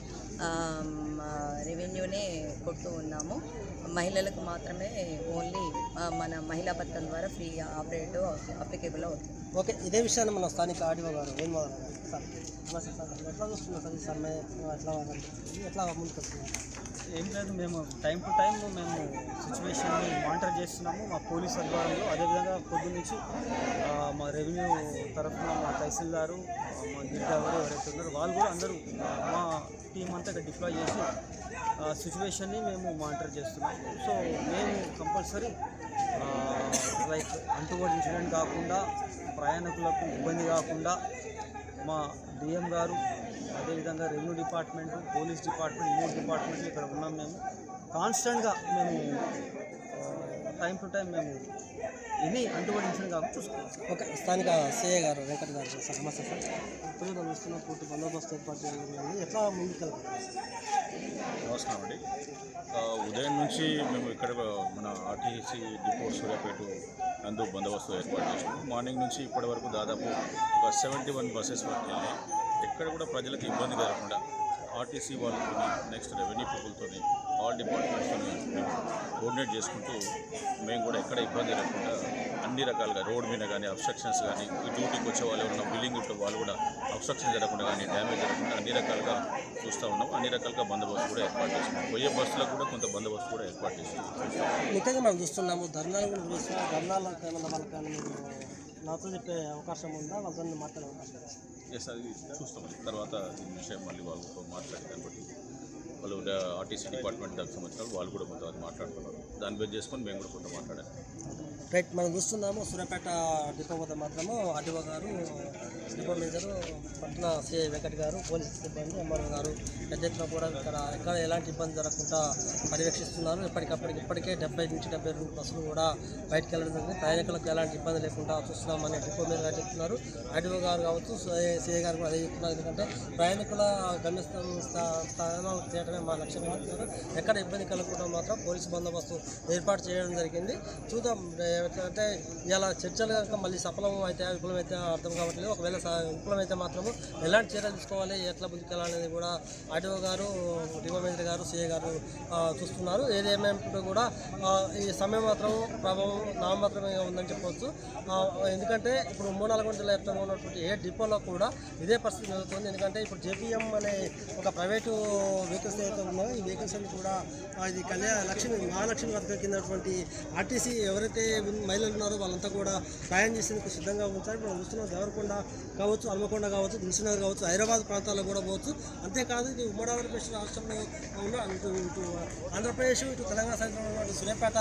రెవెన్యూనే కొడుతూ ఉన్నాము. మహిళలకు మాత్రమే ఓన్లీ మన మహిళా పథకం ద్వారా ఫ్రీ ఆపరేట్ అప్లికేబుల్ అవుతుంది. ఓకే, ఇదే విషయాన్ని మన స్థానిక ఆర్డీఓ గారు ఏం సార్ నమస్తే సార్, ఎట్లా చూస్తున్నారు సార్ ఈ సమ్మె? ఎట్లా ముందుకు వస్తున్నారు? ఏం లేదు, మేము టైం టు టైం మేము సిచ్యువేషన్ని మానిటర్ చేస్తున్నాము మా పోలీస్ అధికారంలో. అదేవిధంగా పొద్దున్న నుంచి మా రెవెన్యూ తరఫున మా తహసీల్దారు, మా గిరిగారు ఎవరైతే ఉన్నారో వాళ్ళు కూడా అందరూ మా టీం అంతా ఇక్కడ డిప్లాయ్ చేసి సిచ్యువేషన్ని మేము మానిటర్ చేస్తున్నాము. సో మేము కంపల్సరీ లైక్ అంటువర్డ్ ఇన్సిడెంట్ కాకుండా, ప్రయాణికులకు ఇబ్బంది కాకుండా మా డిఎం గారు, అదేవిధంగా రెవెన్యూ డిపార్ట్మెంటు, పోలీస్ డిపార్ట్మెంట్, 3 డిపార్ట్మెంట్లు ఇక్కడ ఉన్నాం. మేము కాన్స్టెంట్గా మేము టైం టు టైం మేము ఎనీ అంటువర్డ్ ఇన్సిడెంట్ కాకుండా చూసుకోవాలి. ఓకే, స్థానిక సిఐ గారు వెంకట్ గారు సార్ నమస్తే సార్. ఇప్పుడు మనం చూస్తున్న పూర్తి బందోబస్తు ఏర్పాటు చేయడం ఎట్లా ముందుకెళ్తాం? నమస్కారం అండి. ఉదయం నుంచి మేము ఇక్కడ మన ఆర్టీసీ డిపో సూర్యాపేట నందు బందోబస్తు ఏర్పాటు చేసినాము. మార్నింగ్ నుంచి ఇప్పటి వరకు దాదాపు ఒక 71 బస్సెస్ వరకు వెళ్ళాయి. ఎక్కడ కూడా ప్రజలకు ఇబ్బంది కలగకుండా ఆర్టీసీ వాళ్ళతో, నెక్స్ట్ రెవెన్యూ పీపుల్తో, ఆల్ డిపార్ట్మెంట్స్తో మేము కోఆర్డినేట్ చేసుకుంటూ మేము కూడా ఎక్కడ ఇబ్బంది లేకుండా అన్ని రకాలుగా రోడ్ మీద కానీ అబ్స్ట్రక్షన్స్ కానీ, ఈ డ్యూటీకి వచ్చే వాళ్ళు ఎవరైనా బిల్డింగ్ ఉంటే వాళ్ళు కూడా అబ్స్ట్రక్షన్ జరగకుండా కానీ, డ్యామేజ్ జరగకుండా అన్ని రకాలుగా చూస్తూ ఉన్నాము. అన్ని రకాలుగా బందోబస్తు కూడా ఏర్పాటు చేస్తున్నాం. పోయే బస్సులకు కూడా కొంత బందోబస్తు కూడా ఏర్పాటు చేస్తున్నాం. ముఖ్యంగా మనం చూస్తున్నాము ధర్నాలు కూడా చూస్తున్నాం. ధర్నాలకు ఏమన్నా వాళ్ళకి నాతో చెప్పే అవకాశం ఉందా? వాళ్ళతో మాట్లాడే అవకాశం ఉందా? ఎస్, అది చూస్తాం. తర్వాత ఈ విషయం మళ్ళీ వాళ్ళతో మాట్లాడి దాన్ని బట్టి వాళ్ళు ఆర్టీసీ డిపార్ట్మెంట్ దానికి సంబంధించిన వాళ్ళు కూడా కొంత మాట్లాడుతున్నారు. దాన్ని బేస్ చేసుకొని మేము కూడా కొంత మాట్లాడాలి. రైట్, మనం చూస్తున్నాము సూర్యాపేట డిపో వద్ద మాత్రము ఆర్డీఓ గారు, డిపో మేనేజరు, పట్టణ సిఐ వెంకట్ గారు, పోలీస్ సిబ్బంది, ఎంఆర్ఓ గారు పెద్ద ఎత్తున కూడా ఎక్కడ ఎలాంటి ఇబ్బంది జరగకుండా పర్యవేక్షిస్తున్నారు. ఇప్పటికే 70 నుంచి 72 బస్సులు కూడా బయటకు వెళ్ళడం జరిగింది. ప్రయాణికులకు ఎలాంటి ఇబ్బంది లేకుండా చూస్తున్నామని డిపో మేనేజర్ గారు చెప్తున్నారు. ఆర్డీఓ గారు కావచ్చు, సిఐ గారు కూడా అదే చెప్తున్నారు. ఎందుకంటే ప్రయాణికుల స్థానాలు చేయడమే మా లక్ష్యం. ఎక్కడ ఇబ్బంది కలగకుండా మాత్రం పోలీసు బందోబస్తు ఏర్పాటు చేయడం జరిగింది. చూద్దాం అంటే ఇలా చర్చలు కనుక మళ్ళీ సఫలం అయితే విఫలమైతే అర్థం కావట్లేదు. ఒకవేళ విఫలమైతే మాత్రము ఎలాంటి చర్యలు తీసుకోవాలి, ఎట్లా ముందుకెళ్ళాలనేది కూడా ఆర్డీఓ గారు, డిపో మేనేజర్ గారు, సిఐ గారు చూస్తున్నారు. ఏదేమైనప్పుడు కూడా ఈ సమయం మాత్రం ప్రభావం నామమాత్రమే ఉందని చెప్పవచ్చు. ఎందుకంటే ఇప్పుడు 3-4 గంటల వ్యాప్తంగా ఉన్నటువంటి ఏ డిపోలో కూడా ఇదే పరిస్థితి జరుగుతుంది. ఎందుకంటే ఇప్పుడు జేపీఎం అనే ఒక ప్రైవేటు వెహికల్స్ ఏవైతే ఉన్నాయో ఈ వెహికల్స్ అన్ని కూడా ఇది మహాలక్ష్మి పథకం కిందటువంటి ఆర్టీసీ ఎవరైతే మహిళలు ఉన్నారో వాళ్ళంతా కూడా ప్రయాణం చేసేందుకు సిద్ధంగా ఉంచారు. మనం చూస్తున్నాం దేవరకొండ కావచ్చు, హన్మకొండ కావచ్చు, దిల్సునగర్ కావచ్చు, హైదరాబాద్ ప్రాంతాల్లో కూడా పోవచ్చు. అంతేకాదు ఇది ఉమ్మడి ఆంధ్రప్రదేశ్ రాష్ట్రంలో ఉన్న ఇటు ఆంధ్రప్రదేశ్, ఇటు తెలంగాణ సైడ్లో ఉన్నటువంటి సూర్యాపేట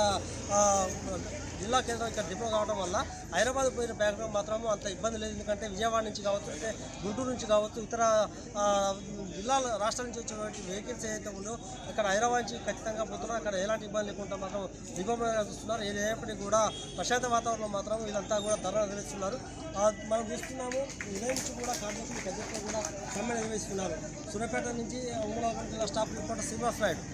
జిల్లా కేంద్రం ఇక్కడ డిపో కావడం వల్ల హైదరాబాద్ పోయిన బ్యాక్గ్రౌండ్ మాత్రం అంత ఇబ్బంది లేదు. ఎందుకంటే విజయవాడ నుంచి కావచ్చు, అంటే గుంటూరు నుంచి కావచ్చు, ఇతర జిల్లాల రాష్ట్రాల నుంచి వచ్చినటువంటి వెహికల్స్ ఏదైతే ఉందో ఇక్కడ హైదరాబాద్ నుంచి ఖచ్చితంగా పోతున్నారు. అక్కడ ఎలాంటి ఇబ్బంది లేకుండా మాత్రం దిగుమతిగా చూస్తున్నారు. ఏదైనప్పటికీ కూడా ప్రశాంత వాతావరణంలో మాత్రం వీళ్ళంతా కూడా ధర్నా నిర్వహిస్తున్నారు. మనం చూస్తున్నాము ఉదయం నుంచి కూడా కార్మికులు పెద్ద కూడా సమ్మె నిర్వహిస్తున్నారు. సూర్యాపేట నుంచి ఉమ్మడి జిల్లా స్టాఫ్ రిపోర్టర్ శ్రీనివాస్ నాయుడు.